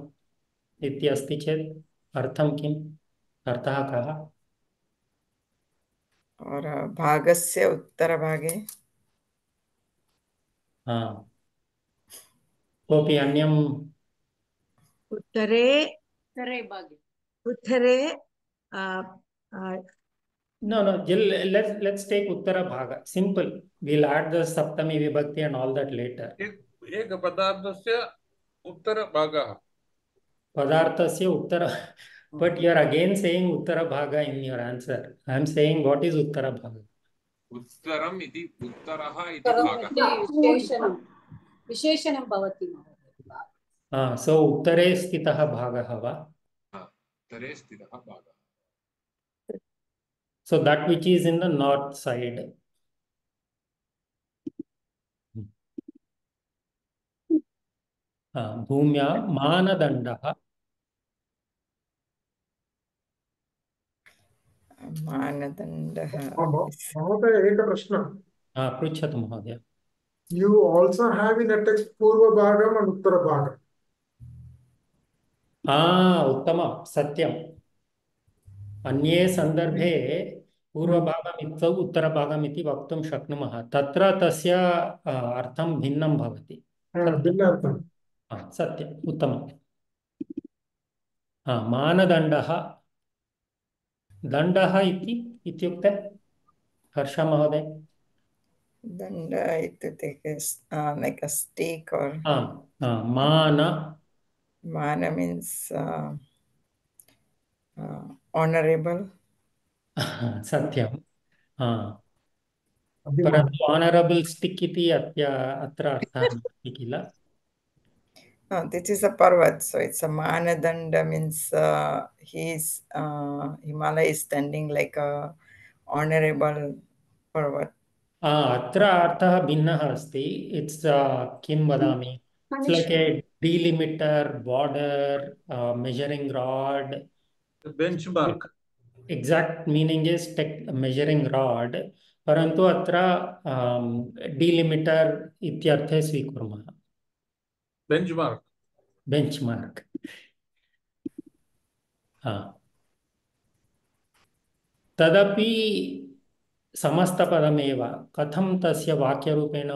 इति अस्ति चेत् अर्थं किम्? अर्थः कः? और भागस्य उत्तरभागे. कोऽपि अन्यम्? उत्तरे. उत्तरे भागे. उत्तरे. No, let's take Uttara Bhaga. Simple. We'll add the Saptami Vibhakti and all that later. एक पदार्थस्य उत्तर भागः. पदार्थस्य उत्तर But you are again saying Uttara Bhaga in your answer. I am saying what is Uttara Bhaga? उत्तरम् इति उत्तरः इति उत्तरम् भागः। इति विशेषणं भवति महोदय। So उत्तरे स्थितः भागः वा? उत्तरे स्थितः भागः। So that which is in the north side. भूम्या मानदण्डः। मानदण्डः। महोदय एकः प्रश्नः। पृच्छतु महोदय। You also have in a text पूर्वभागम् and उत्तरभागम्। उत्तमं सत्यम्। अन्ये सन्दर्भे पूर्वभागम् उत्तरभागम् इति वक्तुं शक्नुमः। तत्र तस्य अर्थं भिन्नं भवति। सत्यम् उत्तमम्। मानदण्डः दण्डः इत्युक्ते हर्ष महोदय? दण्ड इत्युक्ते like a stake or mana means honorable. सत्यं। परन्तु honorable stick इति अत्र अर्थः नास्ति किल? This is a parvat, so it's a manadanda means Himalaya is standing like a honorable parvat. अत्र अर्थः भिन्नः अस्ति. इट्स् किं वदामि, it's like a delimiter, border, measuring rod, benchmark. Exact meaning is measuring rod, परन्तु अत्र डिलिमिटर इत्यर्थे स्वीकुर्मः। बेंचमार्क। बेंचमार्क। तदपि समस्तपदमेव। कथं तस्य वाक्यरूपेण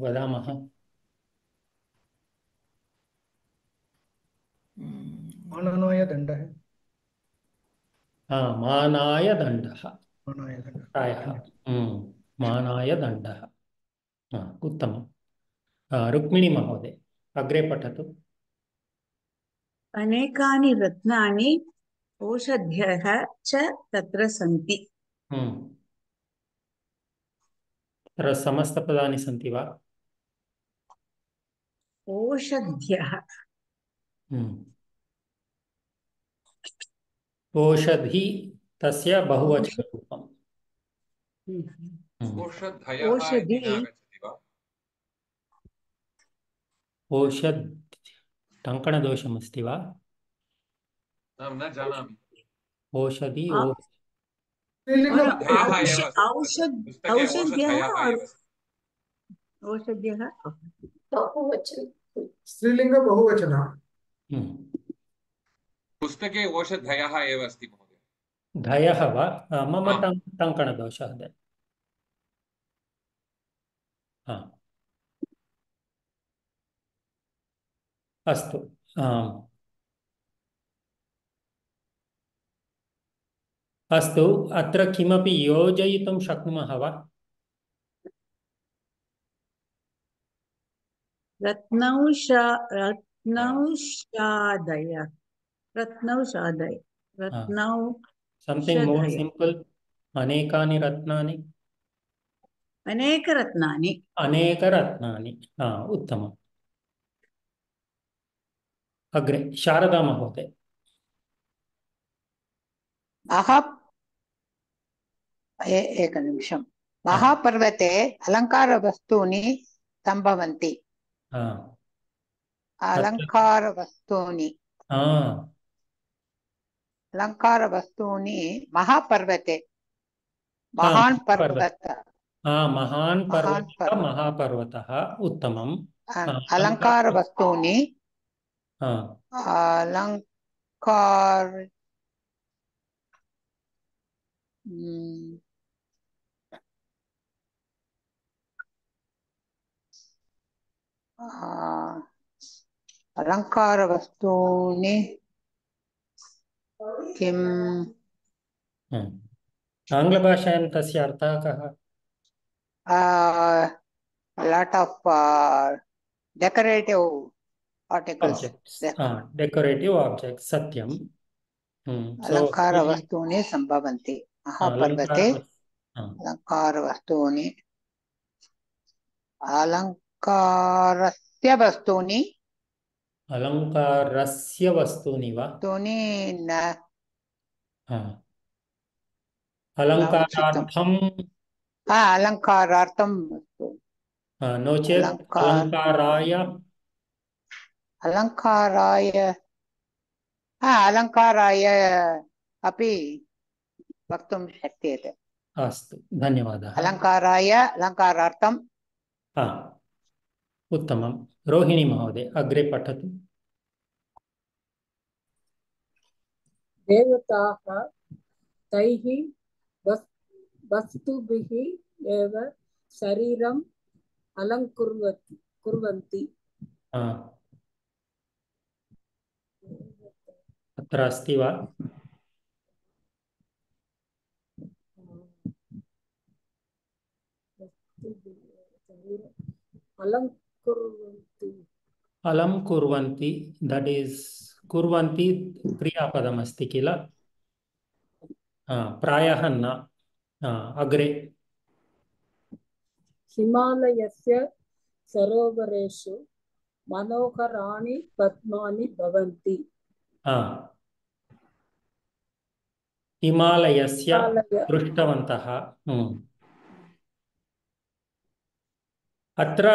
वदामः? माननाय दण्डः। मानाय दण्डः। प्रायः मानाय दण्डः। उत्तमं। रुक्मिणी महोदय अग्रे पठतु। अनेकानि रत्नानि औषध्यः च तत्र सन्ति। तत्र समस्तपदानि सन्ति वा? औषध्यः। औषधि तस्य बहुवचनरूपम्। औषधि औषध टङ्कणदोषमस्ति वा? न जानामि। औषधि औषध्यः स्त्रीलिंग बहुवचनः। पुस्तके औषधयः एव अस्ति महोदय। धयः वा? मम टङ्कणदोषः। अस्तु। अस्तु, अत्र किमपि योजयितुं शक्नुमः वा? Something more simple. अनेकानि रत्नानि। अनेकरत्नानि। अनेकरत्नानि। उत्तमम्। अग्रे शारदा महोदय। एकनिमिषं। महापर्वते अलङ्कारवस्तूनि सम्भवन्ति। अलङ्कारवस्तूनि महापर्वते। महान् पर्वतः। महान् पर्वतः महापर्वतः। उत्तमम्। अलङ्कारवस्तूनि अलङ्कार अलङ्कारवस्तूनि किम्? आङ्ग्लभाषायां तस्य अर्थः कः? lot of decorative articles. Objects. Decorative objects. सत्यम्। अलङ्कारवस्तूनि सम्भवन्ति महापर्वते अलङ्कारवस्तूनि अलङ्कारस्य वस्तूनि वा न अलङ्कारार्थं अलङ्कारार्थं नो चेत् अलङ्काराय अपि वक्तुं शक्यते। अस्तु, धन्यवादः। अलङ्कारार्थम् उत्तमं। रोहिणी महोदय अग्रे पठतु। देवताः तैः वस्तुभिः एव शरीरम् अलङ्कुर्वन्ति। अत्र अस्ति वा? अलङ्कुर्वन्ति दट् इस् कुर्वन्ति क्रियापदमस्ति किल? प्रायः न। अग्रे। हिमालयस्य सरोवरेषु मनोहराणि पद्मानि भवन्ति। हिमालयस्य दृष्टवन्तः। अत्र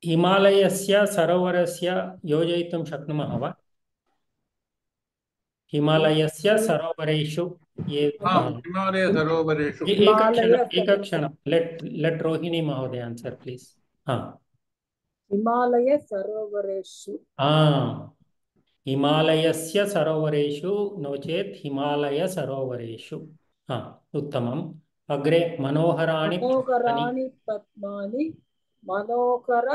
हिमालयस्य सरोवरस्य योजयितुं शक्नुमः वा? हिमालयस्य सरोवरेषु एकक्षणं लेट् रोहिणी महोदय आन्सर् प्लीज। हिमालय सरोवरेषु हिमालयस्य सरोवरेषु नो चेत् हिमालय सरोवरेषु। उत्तमम्। अग्रे मनोहराणि पद्मानि मनोहर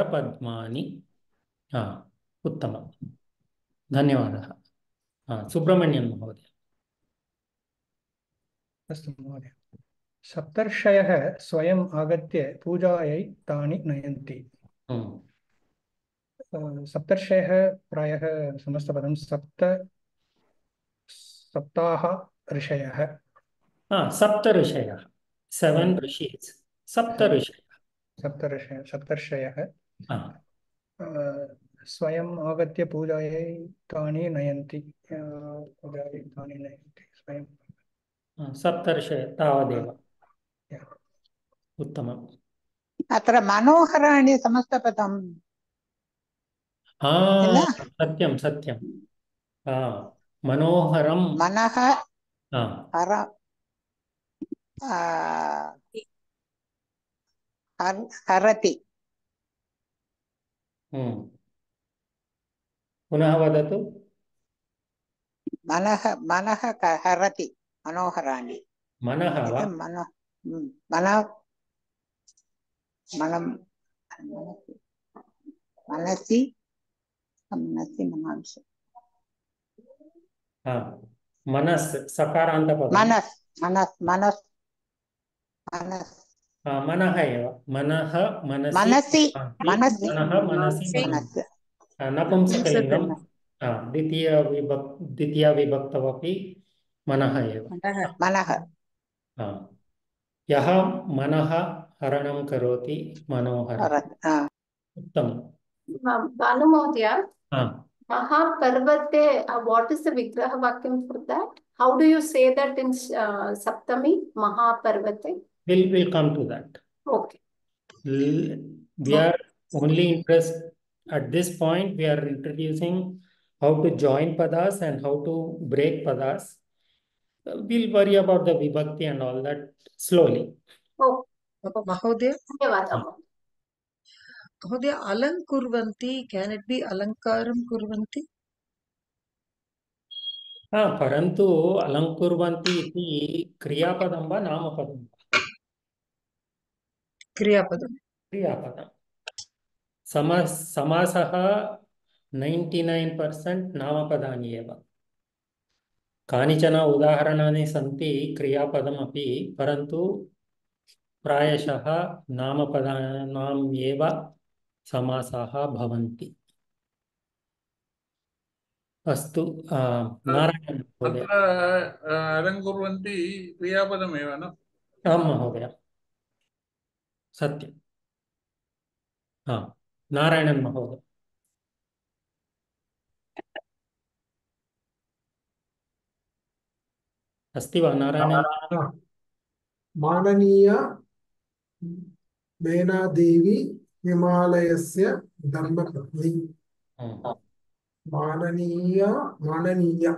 पद्मानि। उत्तमं, धन्यवादः। सुब्रह्मण्यन महोदय। अस्तु महोदय। सप्तर्षयः स्वयम् आगत्य पूजायै तानि नयन्ति। सप्तर्षयः प्रायः समस्तपदं सप्ताह ऋषयः। सप्त ऋषयः, 7 ऋषिस्, सप्तर्षयः स्वयम् आगत्य पूजायै तानि नयन्ति। स्वयं सप्तर्षयः तावदेव। उत्तमम्। अत्र मनोहराणि समस्तपदं सत्यं सत्यं। मनोहरं मनः हरति। पुनः वदतु। मनः हरति मनोहराणि। मनः वा? मनसि मनस् सकारान्तपदं। मनः एव। मनः मनसि नपुंसकलिङ्गं। द्वितीया विभक्तवपि मनः एव। यः मनः हरणं करोति मनोहरः। उत्तमं। Banu Mahodaya, Mahaparvate, what is the Vigraha Vakyam for that? How do you say that in Saptami, Mahaparvate? We'll come to that. Okay. We are only interested at this point. We are introducing how to join padas and how to break padas. We'll worry about the vibhakti and all that slowly. Oh, Mahodaya. Mahodaya, alankurvanti, can it be alankaram kurvanti? परन्तु अलङ्कुर्वन्ति इति क्रियापदं वा नामपदं? क्रियापदं। समासः 99% नामपदानि एव। कानिचन उदाहरणानि सन्ति क्रियापदमपि, परन्तु प्रायशः नामपदानाम् एव समासाः भवन्ति। अस्तु नारायण महोदय। अत्र अलङ्कुर्वन्ति क्रियापदमेव न? आं महोदय, सत्यं। नारायणन् महोदय। अस्ति वा नारायणन्? माननीय मेनादेवी हिमालयस्य धर्मपत्नी। माननीय माननीय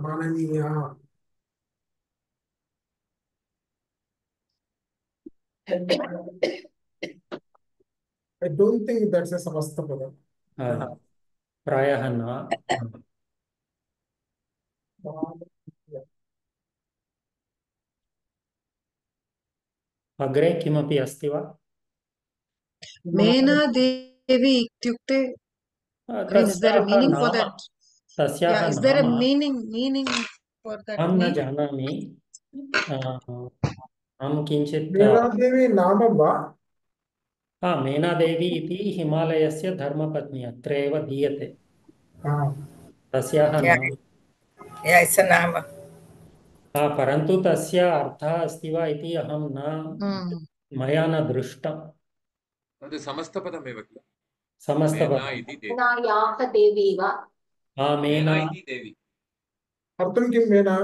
माननीय I don't think that's a Samastapadam. प्रायः न। अग्रे किमपि अस्ति वा? मेनादेवी इत्युक्ते, I mean, is there a meaning for that? तस्याः Yeah, is there a नाम meaning for that अहं न name? जानामि। अहं किञ्चित् मेनादेवी नाम वा? मेनादेवी इति हिमालयस्य धर्मपत्नी अत्र एव दीयते। तस्याः नाम नाम परन्तु तस्य अर्थः अस्ति वा इति अहं न मया न दृष्टम्। तद् समस्तपदमेव किल? समस्तपदं मेनायाः देवी वा? मेना इति देवी। अर्थं किं मेना?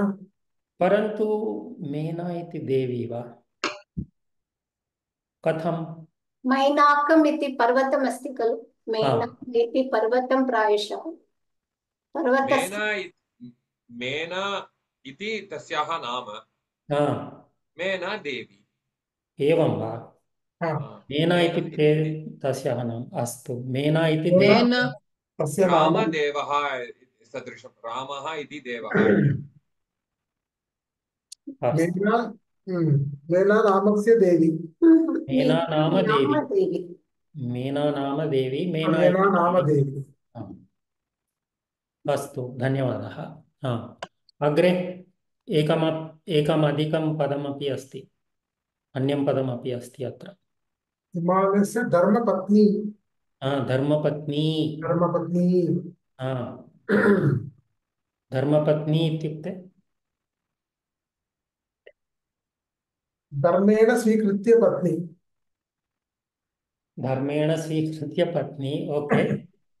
परन्तु मेना इति देवी वा? कथं? मैनाकम् इति पर्वतम् अस्ति खलु? मेना इति पर्वतं प्रायशः पर्वतस्य मेना इति तस्याः नाम। मेना देवी। एवं वा? मेना इति तस्याः नाम। अस्तु, मेना इति रामदेवः सदृशं। रामः इति देवः। मेना नामस्य देवी। मेना नाम देवी। मेना नाम देवी। मेना नाम देवी। अस्तु, धन्यवादः। अग्रे एकम् अधिकं पदमपि अस्ति, अन्यं पदमपि अस्ति अत्र। हिमालयस्य धर्मपत्नी। धर्मपत्नी। धर्मपत्नी। धर्मपत्नी इत्युक्ते धर्मेण स्वीकृत्य पत्नी। धर्मेण स्वीकृत्य पत्नी। ओके,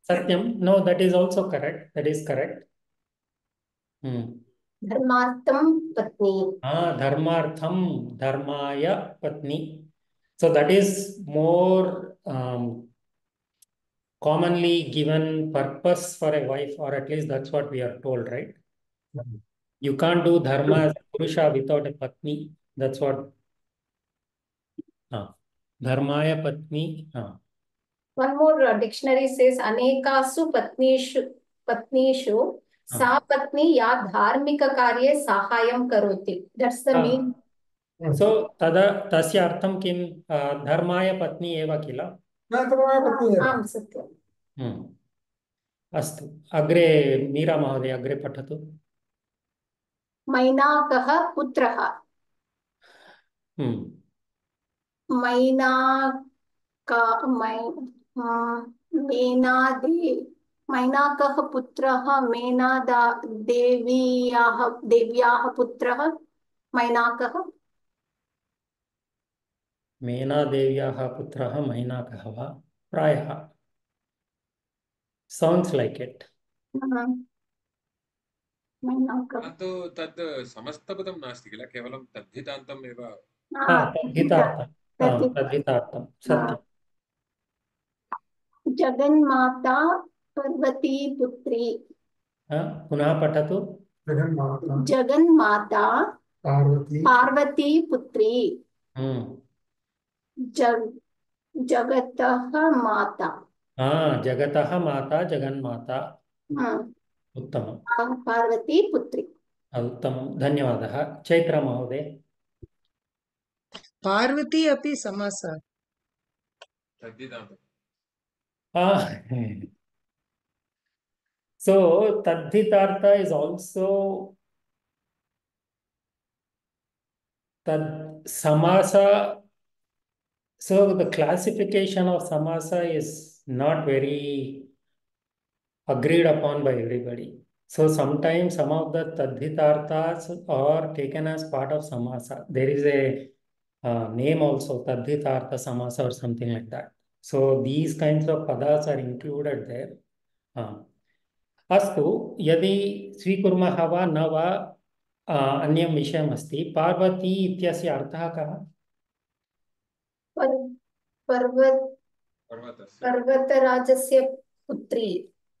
सत्यं। No, that is also correct. That is correct. धर्मार्थं पत्नी। धर्मार्थं धर्माय पत्नी। So that is more commonly given purpose for a wife, or at least that's what we are told, right? You can't do dharma as a purusha without a patni. That's what. Dharmaya patni. One more dictionary says anekasu patnishu sa patni ya dharmika karye sahayam karoti. That's the meaning. So tasya artham kim? Dharmaya patni eva किल? आम् सत्यम्। अस्तु, अग्रे मीरा महोदय अग्रे पठतु। मैनाकः पुत्रः। मैनाकः पुत्रः देव्याः पुत्रः मैनाकः। मेनादेव्याः पुत्रः मैनाकः वा? प्रायः। Sounds like it. परन्तु तद् समस्तपदं नास्ति किल? केवलं तद्धितान्तम् एव। तद्धितार्थं सत्यं। जगन्माता पार्वती पुत्री। पुनः पठतु। जगन्माता पार्वती पुत्री। जगतः माता। जगतः माता जगन्माता। उत्तमं। पार्वती पुत्री। उत्तमं, धन्यवादः। चैत्रा महोदय। पार्वती अपि समासः। So tadhitartha is also tad samasa. So the classification of samasa is not very agreed upon by everybody. So sometimes some of the tadhitarthas are taken as part of samasa. There is a name also, tadhitartha samasa or something like that. So these kinds of padas are included there. अस्तु, यदि स्वीकुर्मः वा न वा अन्यं विषयमस्ति। पार्वती इत्यस्य अर्थः कः? पर्वतराजस्य पुत्री।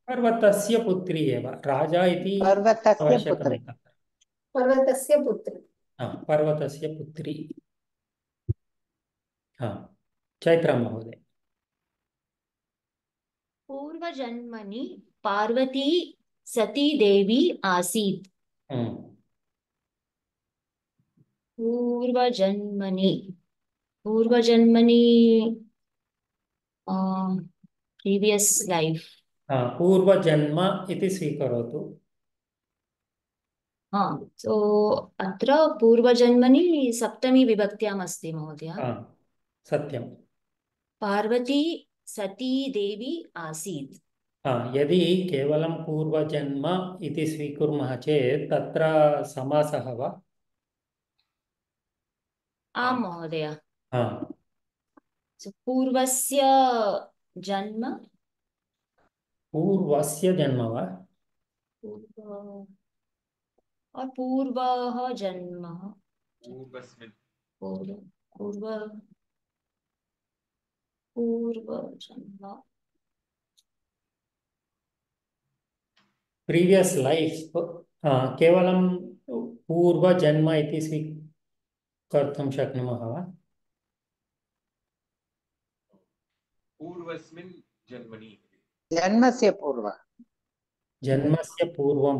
पर्वतस्य पुत्री एव, राजा इति आवश्यकं न। पर्वतस्य पुत्री। पर्वतस्य पुत्री। चैत्रा महोदय। पूर्वजन्मनि पार्वती सती देवी आसीत्। पूर्वजन्मनि प्रीवियस लाइफ। पूर्वजन्म इति स्वीकरोतु। सो अत्र पूर्वजन्मनि सप्तमी विभक्त्याम् अस्ति महोदय। सत्यं। पार्वती सती देवी आसीत्। यदि केवलं पूर्वजन्म इति स्वीकुर्मः चेत् तत्र समासः वा? आम् महोदय। पूर्वस्य जन्म। पूर्वस्य जन्म वा? और पूर्वः जन्म। पूर्वजन्म। प्रीवियस लाइफ केवलं पूर्वजन्म इति स्वीकर्तुं शक्नुमः वा? पूर्वस्मिन् जन्मनि। जन्मस्य पूर्व। जन्मस्य पूर्वं।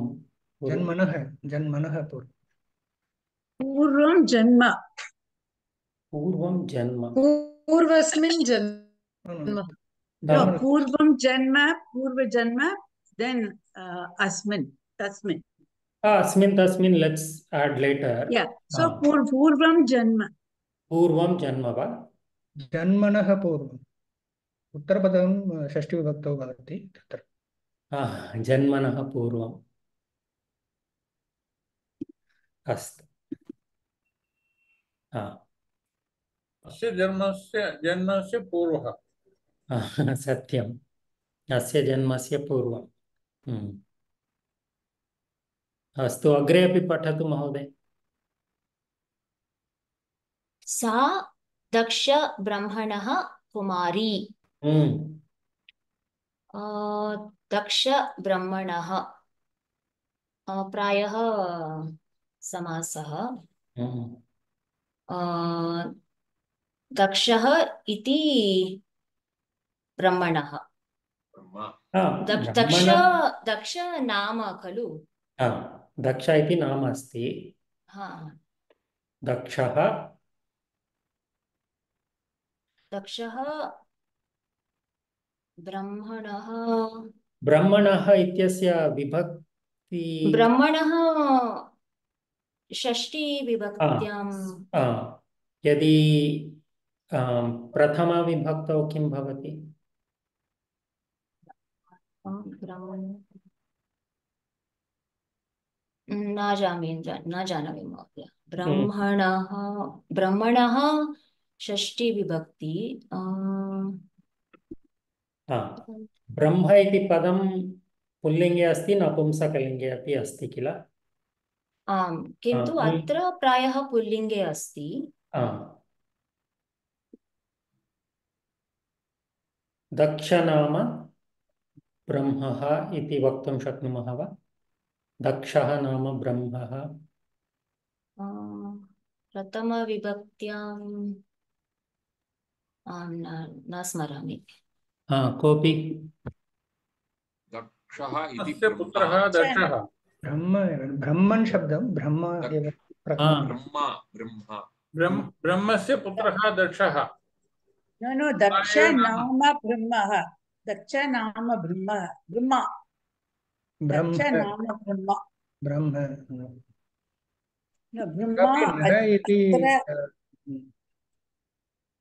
जन्मनः पूर्वं। पूर्वं जन्म। पूर्वं जन्म। पूर्वस्मिन् जन्म। पूर्वं जन्म, पूर्वजन्म, then अस्मिन्, तस्मिन्। अस्मिन् तस्मिन्, let's add later. Yeah, so पूर्वं जन्म। पूर्वं जन्म वा? जन्मनः पूर्वम्। उत्तरपदं षष्ठीविभक्तौ भवति तत्र। जन्मनः पूर्वम्। अस्तु। अस्य जन्मस्य पूर्वः। सत्यम्, अस्य जन्मस्य पूर्वम्। अस्तु, अग्रे अपि पठतु महोदय। सा दक्ष ब्रह्मणः कुमारी। दक्ष ब्रह्मणः प्रायः समासः। दक्षः इति ब्रह्मणः। दक्ष नाम खलु? दक्ष इति नाम अस्ति। दक्षः ब्रह्मणः। ब्रह्मणः इत्यस्य विभक्ति। ब्रह्मणः षष्ठी विभक्त्याम्। यदि प्रथमा विभक्तौ किं भवति? न जानामि महोदय। ब्रह्मणः षष्ठी विभक्ति। ब्रह्म इति पदं पुल्लिङ्गे अस्ति, नपुंसकलिङ्गे अपि अस्ति किल? आम्, किन्तु अत्र प्रायः पुल्लिङ्गे अस्ति। दक्ष नाम ब्रह्मः इति वक्तुं शक्नुमः वा? दक्षः नाम ब्रह्मः। प्रथमविभक्त्यां न स्मरामि। कोऽपि? दक्षः इति पुत्रः दक्षः। ब्रह्मन् शब्दं ब्रह्म एव। ब्रह्मस्य पुत्रः दक्षः। नो, दक्ष नाम ब्रह्मः। दक्ष नाम ब्रह्मः। दक्ष नाम ब्रह्म।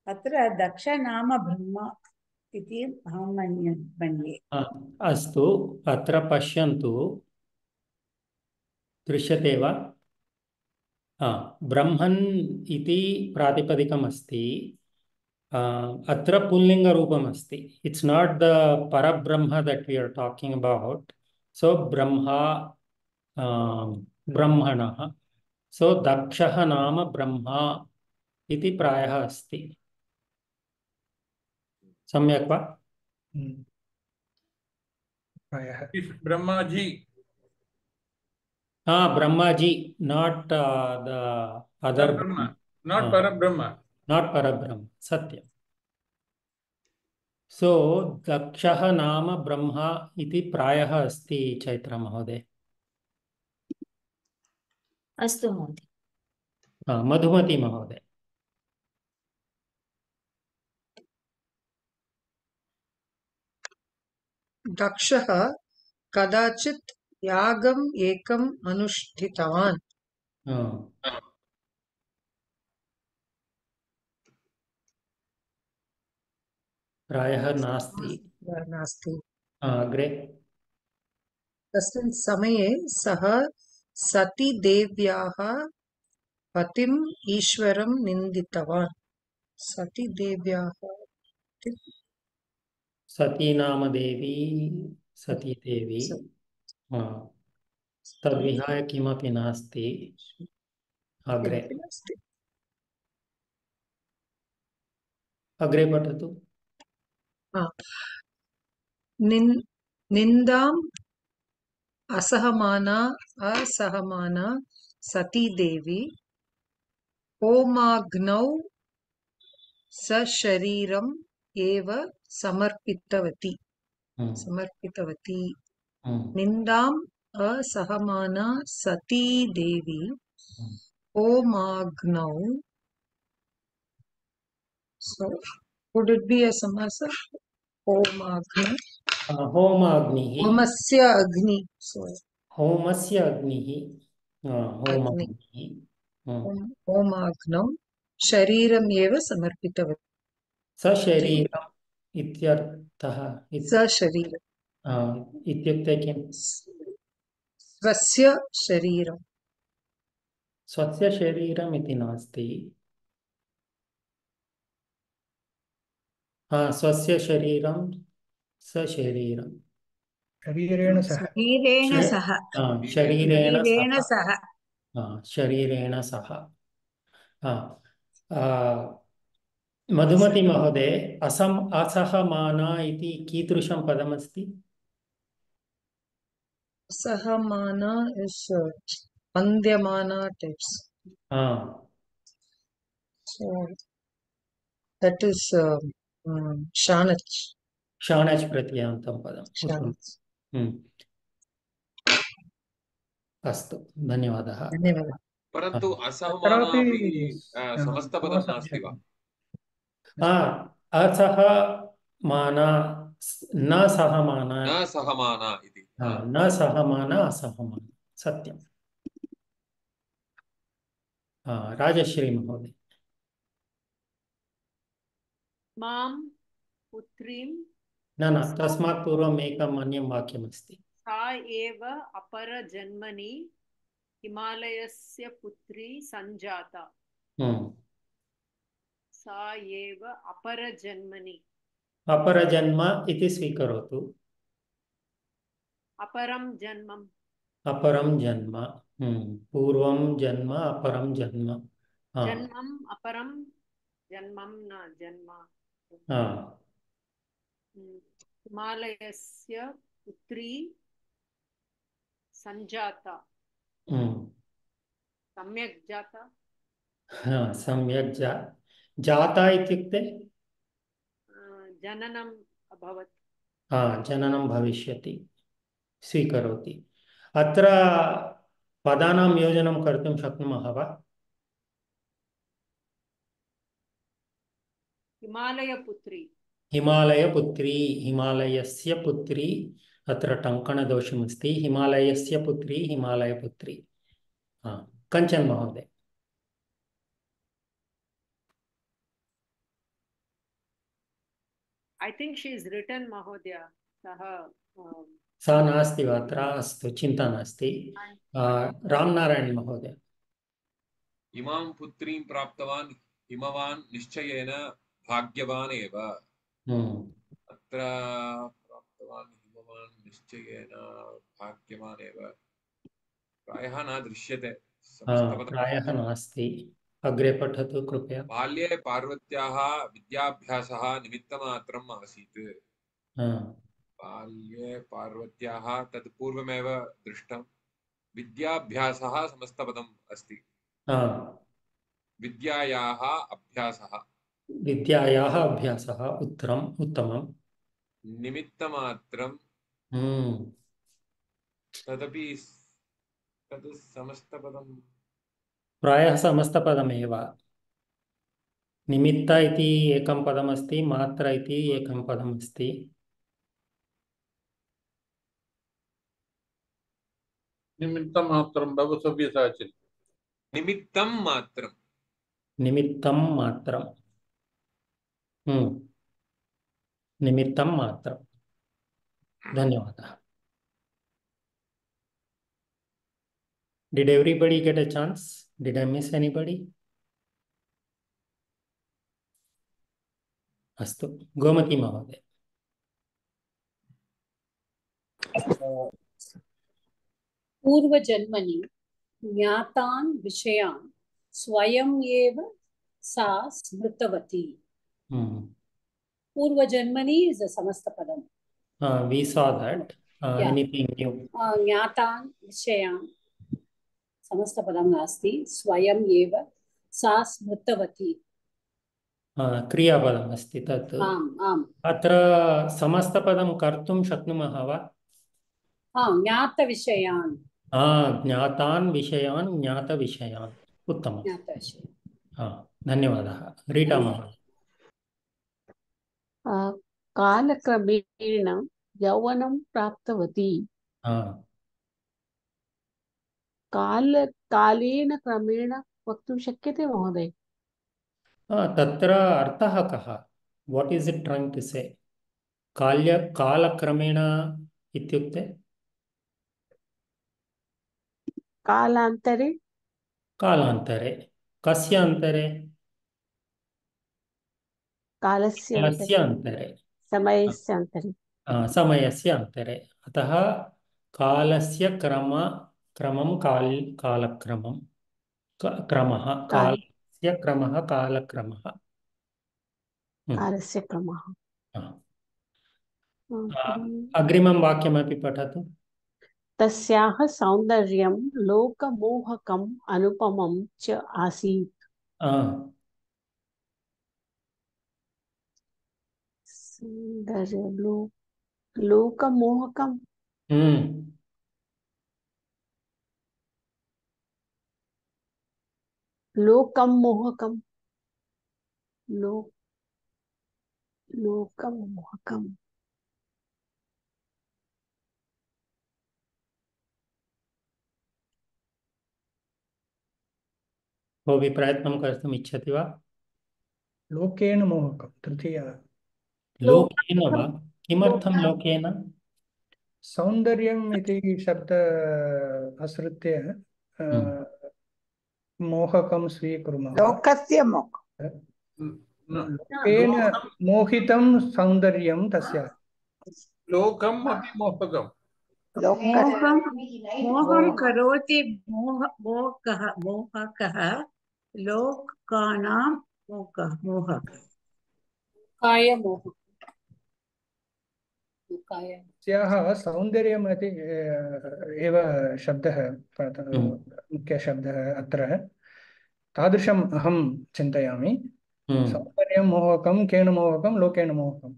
अत्र दक्ष नाम ब्रह्म इति अहं मन्ये। अस्तु, अत्र पश्यन्तु। दृश्यते वा? ब्रह्मन् इति प्रातिपदिकम् अस्ति। अत्र पुल्लिङ्गरूपम् अस्ति. It's not the Parabrahma that we are talking about. So Brahma ब्रह्मणः. सो दक्षः नाम ब्रह्मा इति प्रायः अस्ति. सम्यक् वा? प्रायः Brahmaji. Brahmaji, not the other Brahma, not Parabrahma. Not Parabrahma, Satya. So, Dakshaha Nama Brahma iti prayaha asti, Chaitra Mahoday. अस्तु महोदय. Madhumati Mahoday. दक्षः कदाचित् यागम् एकम् अनुष्ठितवान्. प्रायः नास्ति. नास्ति. अग्रे. तस्मिन् समये सः सतीदेव्याः पतिम् ईश्वरं निन्दितवान्. सतीदेव्याः सती नाम देवी, सती देवी. तद्विहाय किमपि नास्ति. अग्रे. अग्रे पठतु. निन्दाम् असहमाना सती देवी होमाग्नौ सशरीरम् एव समर्पितवती. निन्दाम् असहमाना सती देवी होमाग्नौ. So would it be a samasa? होमाग्नि. होमाग्निः. होमस्य अग्नि. होमस्य अग्निः. होमाग्निः. होमाग्नौ शरीरम् एव समर्पितवती. सशरीरम् इत्यर्थः. सशरीरम् इत्युक्ते किम्? स्वस्य शरीरम्. स्वस्य शरीरम् इति नास्ति. स्वस्य शरीरं सशरीरम्. शरीरेण सह. शरीरेण सह. मधुमती महोदय, असहमाना इति कीदृशं पदमस्ति? असहमाना is वन्द्यमाना types. So that is shanach. Shanach प्रत्ययान्तं पदम्. अस्तु, धन्यवादः. परन्तु असहमाना अपि समस्तपदं नास्ति वा? असहमाना न सहमाना. न सहमाना इति. न सहमाना असहमाना. सत्यं. राजश्री महोदय. मां पुत्रीं. न तस्मात् पूर्वम् एकम् अन्यं वाक्यमस्ति. सा एव अपरजन्मनि हिमालयस्य पुत्री सञ्जाता. सा एव अपरजन्मनि. अपरजन्म इति स्वीकरोतु. अपरं जन्मम्. अपरं जन्म. पूर्वं जन्म, अपरं जन्म. जन्मम् अपरं जन्मं न जन्म. हिमालयस्य पुत्री सञ्जाता. सम्यक् जाता. सम्यक् जाता इत्युक्ते जननम् अभवत्. जननं भविष्यति. स्वीकरोति. अत्र पदानां योजनं कर्तुं शक्नुमः वा? हिमालयपुत्री. हिमालयपुत्री, हिमालयस्य पुत्री. अत्र टङ्कणदोषमस्ति. हिमालयस्य पुत्री, हिमालयपुत्री. कञ्चन महोदय. I think she is written, Mahodaya. सा नास्ति वा अत्र? अस्तु, चिन्ता नास्ति। रामनारायण महोदय। इमां पुत्रीं प्राप्तवान् हिमवान् निश्चयेन भाग्यवान् एव। अत्र प्राप्तवान् हिमवान् निश्चयेन भाग्यवान् एव प्रायः न दृश्यते। प्रायः नास्ति। अग्रे पठतु कृपया। बाल्ये पार्वत्याः विद्याभ्यासः निमित्तमात्रम् आसीत्। बाल्ये पार्वत्याः तत् पूर्वमेव दृष्टं। विद्याभ्यासः समस्तपदम् अस्ति। विद्यायाः अभ्यासः। विद्यायाः अभ्यासः उत्तमम्। निमित्तमात्रं तदपि तद् समस्तपदं प्रायः समस्तपदमेव। निमित्त इति एकं पदमस्ति, मात्र इति एकं पदमस्ति। निमित्तमात्रं बहुसव्यसाचिन्। निमित्तं मात्रं। निमित्तं मात्रं। निमित्तं मात्रं। धन्यवादः। Did everybody get a chance? Did I miss anybody? अस्तु, गोमती महोदय। पूर्वजन्मनि ज्ञातान् विषयान् स्वयं एव सा स्मृतवती. पूर्वजन्मनि is a समस्तपदम्. We saw that. Anything new? ज्ञातान् विषयान् समस्तपदं नास्ति, स्वयं एव सा स्मृतवती। क्रियापदम् अस्ति तत्। आम्। अत्र समस्तपदं कर्तुं शक्नुमः वा? ज्ञातविषयान्। ज्ञातान् विषयान्, ज्ञातविषयान्। उत्तमम्। धन्यवादः। रीटा महोदय। कालक्रमेण यौवनं प्राप्तवती। कालेन क्रमेण वक्तुं शक्यते महोदय? तत्र अर्थः कः? What is it trying to say? कालक्रमेण इत्युक्ते कालान्तरे। कालान्तरे कस्य अन्तरे? कालस्य अन्तरे, समयस्य अन्तरे। समयस्य अन्तरे। अतः कालस्य क्रमं कालक्रमं क्रमः, कालस्य क्रमः कालक्रमः। कालस्य क्रमः। अग्रिमं वाक्यमपि पठतु। तस्याः सौन्दर्यं लोकमोहकम् अनुपमं च आसीत्। लोकमोहकम्। लोकं मोहकम्। लोकं मोहकम्। कोऽपि प्रयत्नं कर्तुम् इच्छति वा? लोकेन मोहकं तृतीया। लोकेन वा? किमर्थं लोकेन? सौन्दर्यम् इति शब्द आश्रित्य मोहकं स्वीकुर्मः। लोकस्य लोकेन मोहितं सौन्दर्यं तस्य। लोकम् अपि मोहकम्। मोहं करोति मोहकः लोकानां मोहकः। तस्याः सौन्दर्यम् इति एव शब्दः मुख्यशब्दः अत्र। तादृशम् अहं चिन्तयामि। सौन्दर्यं मोहकं, केन मोहकं, लोकेन मोहकम्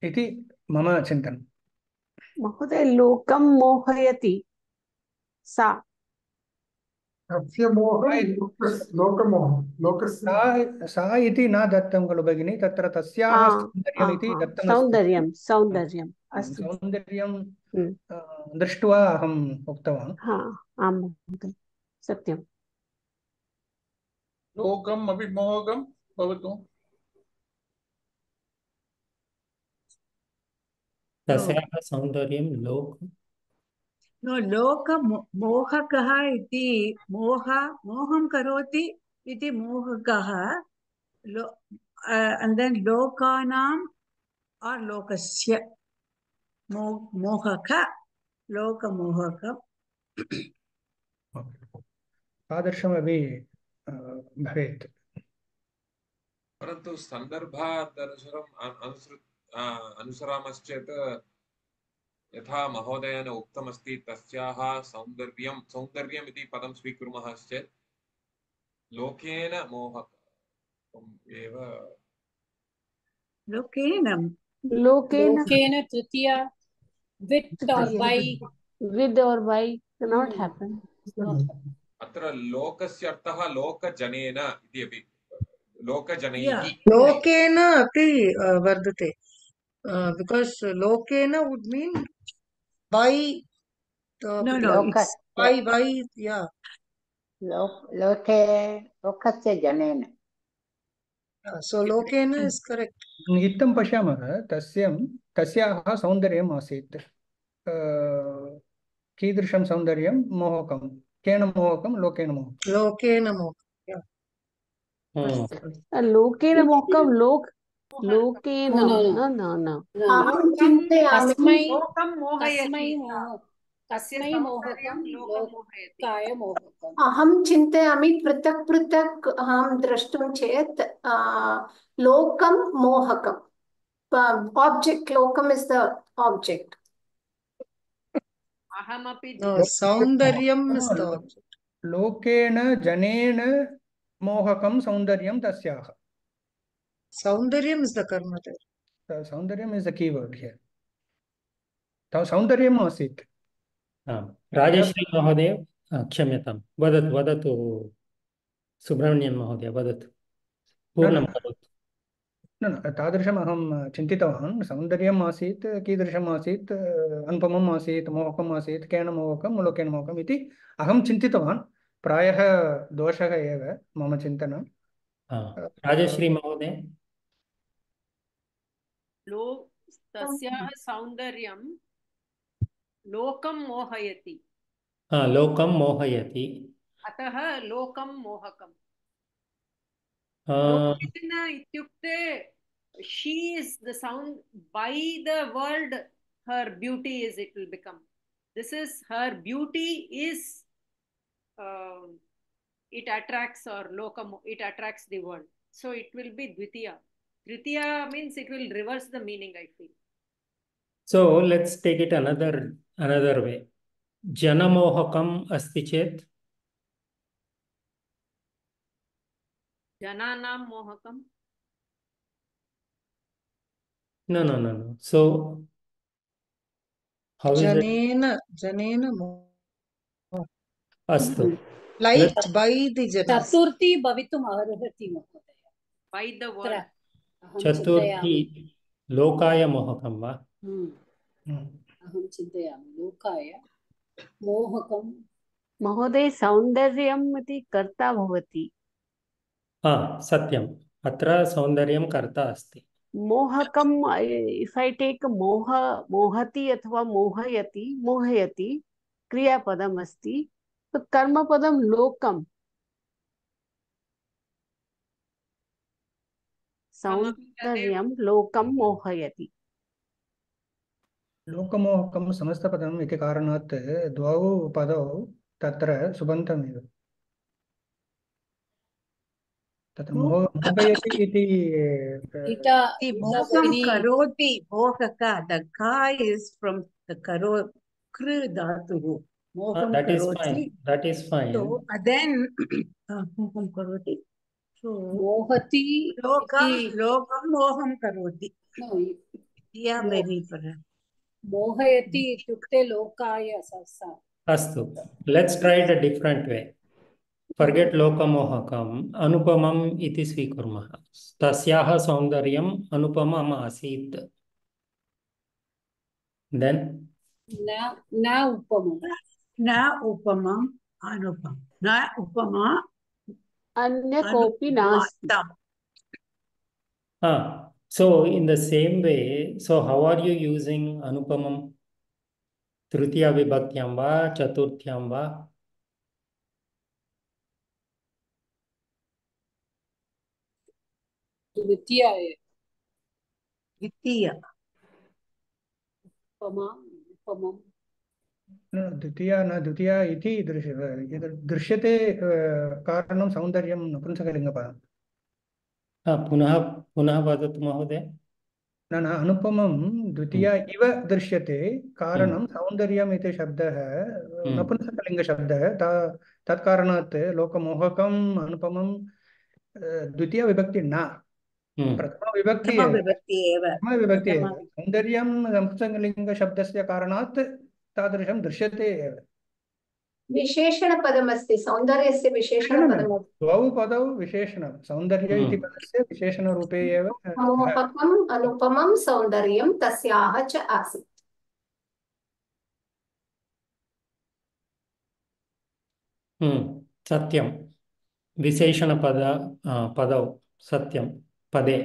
इति मम चिन्तनं। महोदय, लोकं मोहयति सा। सा इति न दत्तं खलु भगिनि, तत्र तस्याः सौन्दर्यम् इति दत्तमस्ति। सौन्दर्यम् अस्तु। सौन्दर्यं दृष्ट्वा अहम् उक्तवान्। आं महोदय, सत्यं। लोकम् अपि मोहकं भवतु। तस्याः सौन्दर्यं मोहकः इति मोहं करोति इति मोहकः and then लोकानां or लोकस्य मोहक लोकमोहक तादृशमपि भवेत्। परन्तु सन्दर्भादनुसारम् अनुसरामश्चेत् यथा महोदयेन उक्तमस्ति तस्याः सौन्दर्यम् इति पदं स्वीकुर्मश्चेत् लोकेन मोहकम् एव लोकेन तृतीया with or by cannot happen. अत्र लोकस्य अर्थः लोकजनेन इति अपि लोकजनैः लोकेन अपि वर्धते because lokena would mean by yeah लोकस्य जनेन so lokena is correct. इत्थं पश्यामः तस्याः सौन्दर्यम् आसीत् कीदृशं सौन्दर्यं मोहकं केन मोहकं लोकेन मोहकं लोकेन मोहकं लोकेन मोहकं लोकेन न अहं चिन्तयामि अहं चिन्तयामि पृथक् पृथक् अहं द्रष्टुं चेत् लोकं मोहकम् object lokam is the object सौन्दर्यं is the object लोकेन जनेन मोहकं सौन्दर्यं तस्याः सौन्दर्यं is the karma there सौन्दर्यं is the keyword here सौन्दर्यम् आसीत् राजश्री महोदय क्षम्यतां वदतु सुब्रह्मण्यन् महोदय वदतु पूर्णं करोतु न तादृशम् अहं चिन्तितवान् सौन्दर्यम् आसीत् कीदृशम् आसीत् अनुपमम् आसीत् मोहकम् आसीत् केन मोहकं लोकेन मोहकम् इति अहं चिन्तितवान् प्रायः दोषः एव मम चिन्तनं राजश्री महोदय तस्याः सौन्दर्यं लोकं मोहयति लोकं मोहयति अतः लोकं मोहकम् इत्युक्ते she is the sound by the world her beauty is it will become this is her beauty is it attracts or lokam it attracts the world so it will be tritiya means it will reverse the meaning I feel so let's take it another way janamohakam asti chet jananam mohakam no so how is it janena astu light by the jana चतुर्थी भवितुम् अर्हति महोदय by the word चतुर्थी लोकाय मोहकं वा अहं चिन्तयामि लोकाय मोहकं महोदय सौन्दर्यम् इति कर्ता भवति सत्यम् अत्र सौन्दर्यं कर्ता अस्ति मोहकम् if I take मोहति अथवा मोहयति क्रियापदम् अस्ति तो कर्मपदं लोकम् सौन्दर्यं लोकं मोहयति लोकमोहकं समस्तपदम् इति कारणात् द्वौ पदौ तत्र सुबन्तमेव तत्र मोहयति इति मोहं करोति मोहक the ka is from the karo kru dhatu moham karoti that is fine so then moham karoti so मोहति lokam moham karoti yeah very मोहयति इत्युक्ते लोकाय अस्तु let's try it a different way forget लोकमोहकम् अनुपमम् इति स्वीकुर्मः तस्याः सौन्दर्यम् अनुपमम् आसीत् then न उपमम् अनुपम न उपमा अन्य कोऽपि नास्ति So in the same way, so how are you using anupamam? Tritiya vibhaktiyam va, chaturthyam va? द्वितीयाय द्वितीय उपमम् द्वितीया न द्वितीया इति दृश्यते कारणं सौन्दर्यं नपुंसकलिङ्गपदम्। पुनः वदतु महोदय। न अनुपमं द्वितीया इव दृश्यते कारणं सौन्दर्यम् इति शब्दः नपुंसकलिङ्गशब्दः तत्कारणात् लोकमोहकम् अनुपमं द्वितीया विभक्ति न, प्रथमा विभक्ति एव सौन्दर्यं नपुंसकलिङ्गशब्दस्य कारणात् तादृशं दृश्यते एव। विशेषणपदमस्ति, सौन्दर्यस्य विशेषणपदमस्ति। द्वौ पदौ विशेषणं, सौन्दर्य इति पदस्य विशेषणरूपे एव मोहकम् अनुपमं सौन्दर्यं तस्याः च आसीत्। सत्यं विशेषणपद पदौ सत्यं पदे।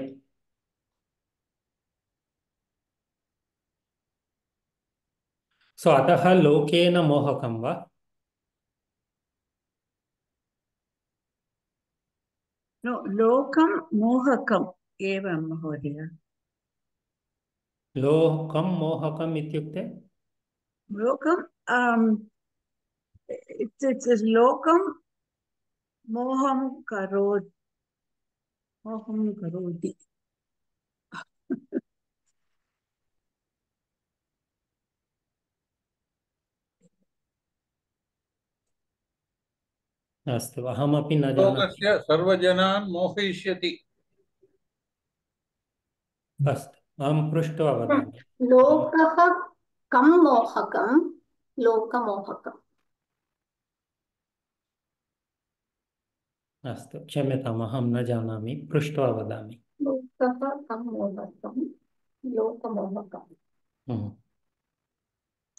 सो अतः लोकेन मोहकं वा? नो, लोकं मोहकम् एव महोदय। लोकं मोहकम् इत्युक्ते लोकं लोकं मोहं करोति। अस्तु, अहमपि न जानामि। लोकस्य सर्वजनान् मोहयिष्यति। अस्तु, अहं पृष्ट्वा वदामि। लोकः कं मोहकं लोकमोहकम्। अस्तु, क्षम्यताम्, अहं न जानामि, पृष्ट्वा वदामि। लोकः कं मोहकं लोकमोहकम्।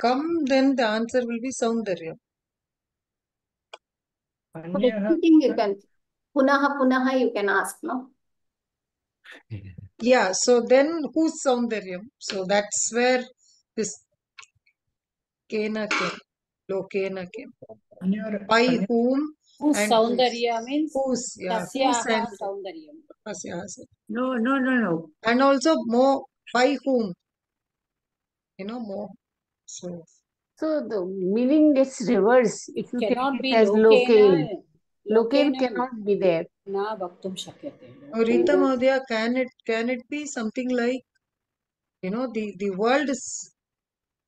Come, then the answer will be Saundarya. You can punah you can ask, no? Yeah, so then who's Saundaryam? So that's where this Kena came, Lokena came. By whom? Whose and Saundarya means whose, yeah, Tasyaha Saundaryam. No. And also by whom? You know, more. So the meaning gets reversed. If you Cannot take be it as Lokena. Loken cannot be there. Na vaktum shakyate. Rita Mahodaya, can it be something like, you know, the world is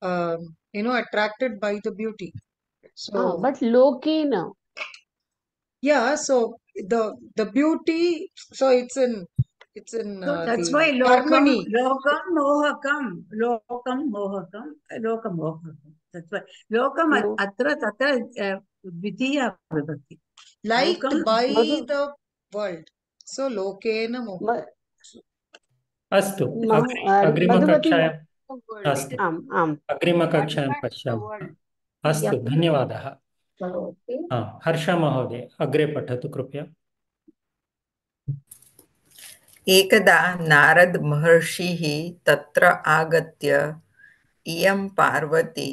attracted by the beauty. So but Lokena. Yeah, so the beauty, so it's in So that's the why harmony. lokam mohakam. That's why lokam atra tatra dvitiya vibhakti. Liked Lokam by the world. So lokena moha. अस्तु, अग्रिमकक्षायाम् अस्तु, अग्रिमकक्षायां पश्यामः। अस्तु, धन्यवादः। हर्ष महोदय, अग्रे पठतु कृपया। एकदा नारद महर्षिः तत्र आगत्य इयं पार्वती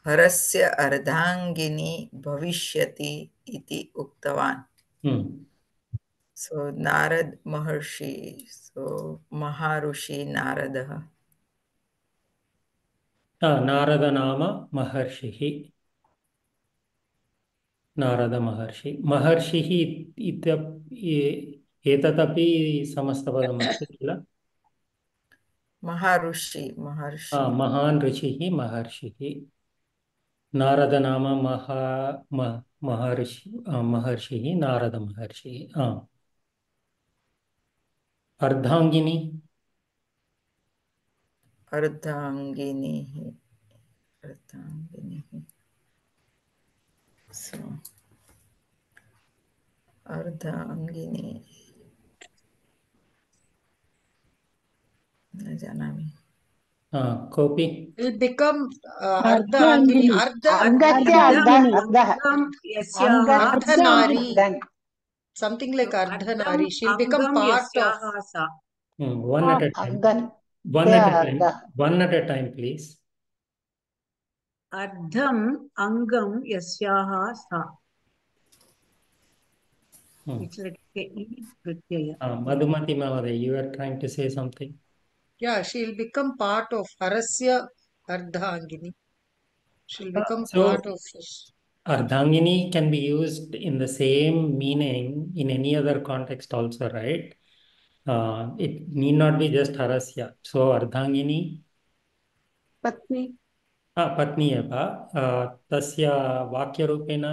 हरस्य अर्धांगिनी भविष्यति इति उक्तवान्। So Narad Maharshi, so Maharushi Narada. Narada नाम महर्षिः, नारद महर्षि। महर्षिः एतदपि समस्तपदमस्ति किल? महान् ऋषिः महर्षिः। नारद नाम महर्षिः नारद महर्षिः। अर्धांगिनी So अर्धांगिनी न जानामि। कोऽपि will become Ardhangini, Ardhanari, something like Ardhanari. She'll become part of. One at a time. Angan. One Te at a time. ardha. One at a time, please. Ardham angam yasyaha sa. It's like a E pratyaya. Madhumati Mahoday, you are trying to say something. Yeah, she'll become part of Harasya Ardhangini. She'll become So, part of his. Ardhangini can be used in the same meaning in any other context also, right? It need not be just Harasya. So, Ardhangini, Patni. पत्नी एव तस्य वाक्यरूपेण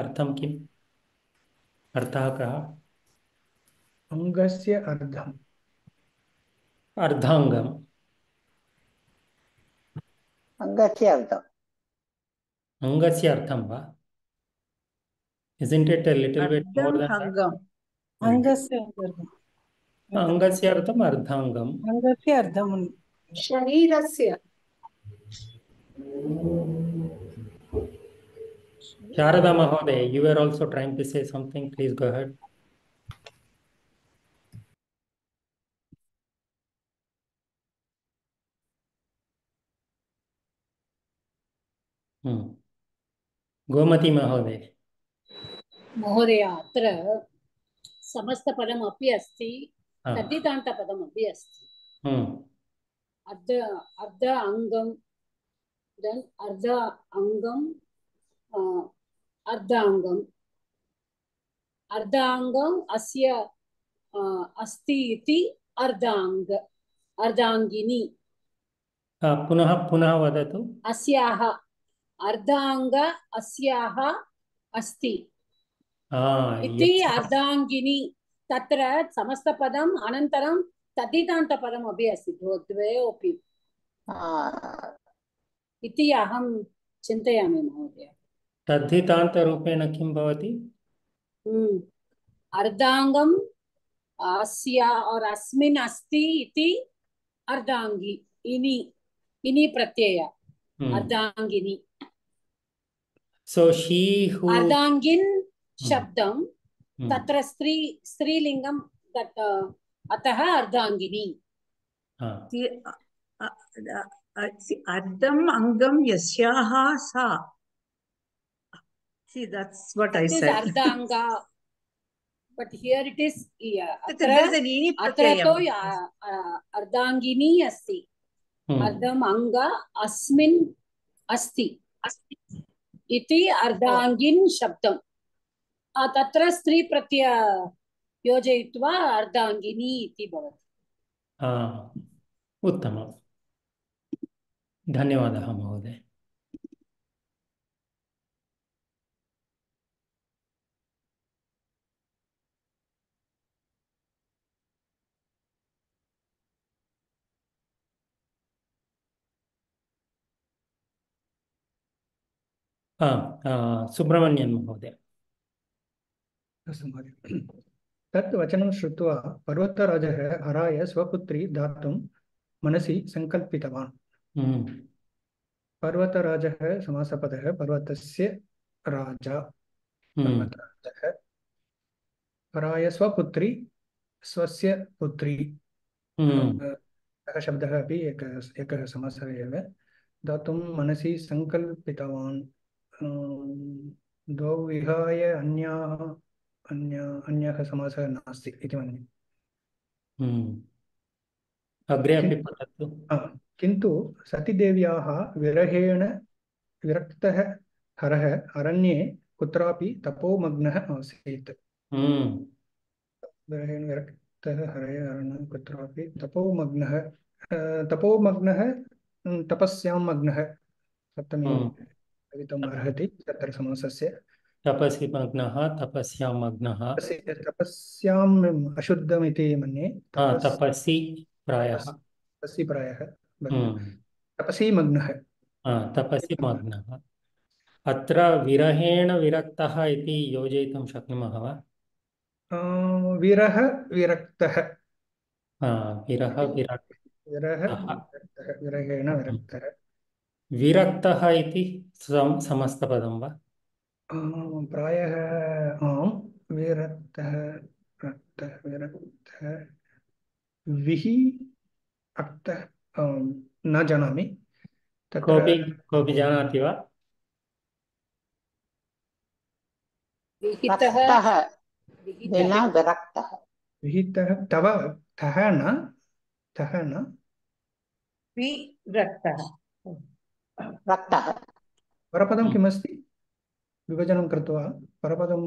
अर्थं किम् अर्थः कः अङ्गस्य अर्धम् अर्धाङ्गम् Angasya ardham. अङ्गस्य अर्थं वा isn't it a little bit more than that Angam. Angasya ardham. अङ्गस्य अर्थम् अर्धाङ्गम् Angasya ardham. शरीरस्य Sharada Mahoday, you were also trying to say something. Please go ahead. गोमती महोदय महोदय अत्र समस्तपदमपि अस्ति तद्धितान्तपदमपि अस्ति अर्ध अङ्गं देन् अर्ध अङ्गं अर्धाङ्गम् अर्धाङ्गम् अस्य अस्ति इति अर्धाङ्गिनी पुनः पुनः वदतु अस्याः अर्धाङ्ग अस्याः अस्ति इति अर्धाङ्गिनी तत्र समस्तपदम् अनन्तरं तद्धितान्तपदम् अपि अस्ति द्वयोपि इति अहं चिन्तयामि महोदय तद्धितान्तरूपेण किं भवति अर्धाङ्गम् अस्या और अस्मिन् अस्ति इति अर्धाङ्गी इनि प्रत्यय अर्धाङ्गिनी So she who अर्धाङ्गिन् शब्दं तत्र स्त्रीलिङ्गं अतः अर्धाङ्गिनी Ardham angam yasyaha sa. See, that's what I said. It is ardhanga, but here it is there's an ini pratyayam. Ardhangini asti. Ardham anga asmin asti. Iti ardhangin shabdam. Tatra stri pratyaya योजयित्वा अर्धाङ्गिनी इति भवति उत्तमम् धन्यवादः महोदय सुब्रह्मण्यन् महोदय तत् वचनं श्रुत्वा पर्वतराजः हराय स्वपुत्री दातुं मनसि संकल्पितवान् पर्वतराजः समासपदः पर्वतस्य राजा पर्वतराजः हराय स्वपुत्री स्वस्य पुत्री शब्दः अपि एकः समासः एव दातुं मनसि संकल्पितवान् द्वौ विहाय अन्यः समासः नास्ति इति मन्ये अग्रे अपि पठतु किन्तु सतीदेव्याः विरहेण विरक्तः हरः अरण्ये कुत्रापि तपोमग्नः आसीत् विरहेण विरक्तः हरः अरण्ये कुत्रापि तपोमग्नः तपस्यां मग्नः सप्तमी भवितुम् अर्हति तत्र समासस्य तपसि मग्नः तपस्यां मग्नः तपस्याम् अशुद्धमिति मन्ये तपसि प्रायः तपसि मग्नः तपसि मग्नः अत्र विरहेण विरक्तः इति योजयितुं शक्नुमः वा विरह विरक्तः विरह विरहेण विरक्तः विरक्तः इति समस्तपदं वा प्रायः आम् विरक्तः विरक्तः विहि अक्त न जानामि कोऽपि जानाति वा? विहितः रक्तः विना विरक्तः विहितः तव तः न विरक्तः रक्तः परपदं किमस्ति विभजनं कृत्वा परपदं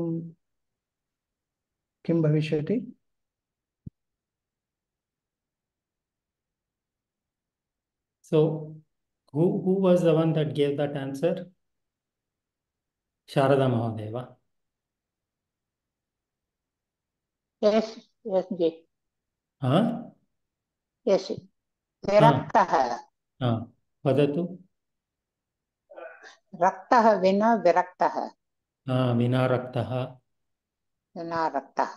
किं भविष्यति? So who was the one that gave that answer? Sharada Mahadeva. yes जी हाँ yes विरक्तः वदतु। रक्तः विना विरक्तः विना रक्तः विना रक्तः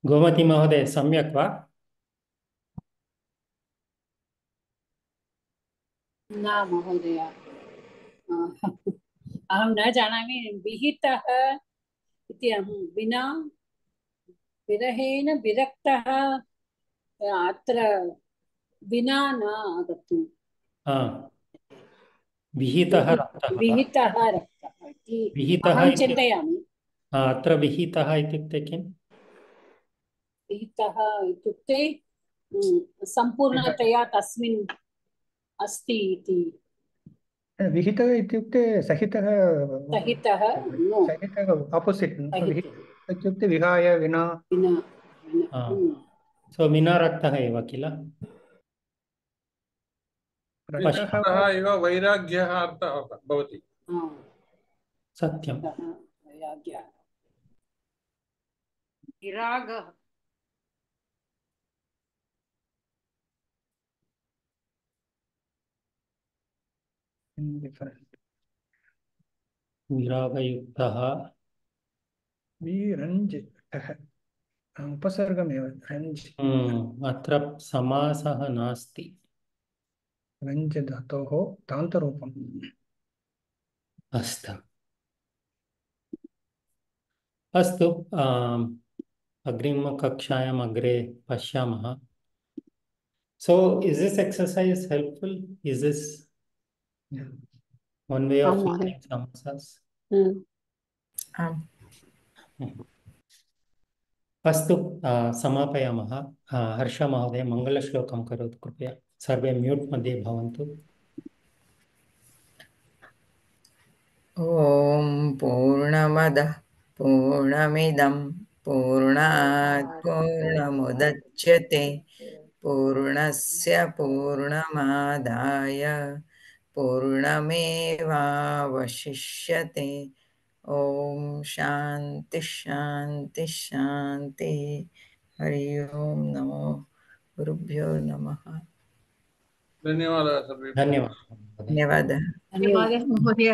गोमती महोदय सम्यक् वा? न महोदय अहं न जानामि विहितः इति अहं विना विरहेण विरक्तः अत्र विना न आगतम् विहितः रक्तः इति अहं चिन्तयामि। अत्र विहितः इत्युक्ते किम्? विहितः इत्युक्ते सम्पूर्णतया तस्मिन् अस्ति इति। विहितः इत्युक्ते सहितः आपोसिट् इत्युक्ते विहाय विना सो विना रक्तः एव किल? रक्तः एव वैराग्यः अर्थः भवति। सत्यं विरागः विरागयुक्तः विरञ्जितः उपसर्गमेव रञ्ज् अत्र समासः नास्ति। रञ्ज् धातोः तान्तरूपम्। अस्तु अग्रिमकक्षायाम् अग्रे पश्यामः। So is this exercise helpful? Is this one way of learning samasas? अस्तु समापयामः। हर्ष महोदय मङ्गलश्लोकं करोतु कृपया। सर्वे म्यूट् मध्ये भवन्तु। ॐ पूर्णमदः पूर्णमिदं पूर्णात् पूर्णमुदच्यते पूर्णस्य पूर्णमादाय पूर्णमेवावशिष्यते। ॐ शान्ति शान्ति शान्ति। हरि ओम नमो गुरुभ्यो नमः। धन्यवादः सर्वेभ्यः। धन्यवादः धन्यवादः महोदय।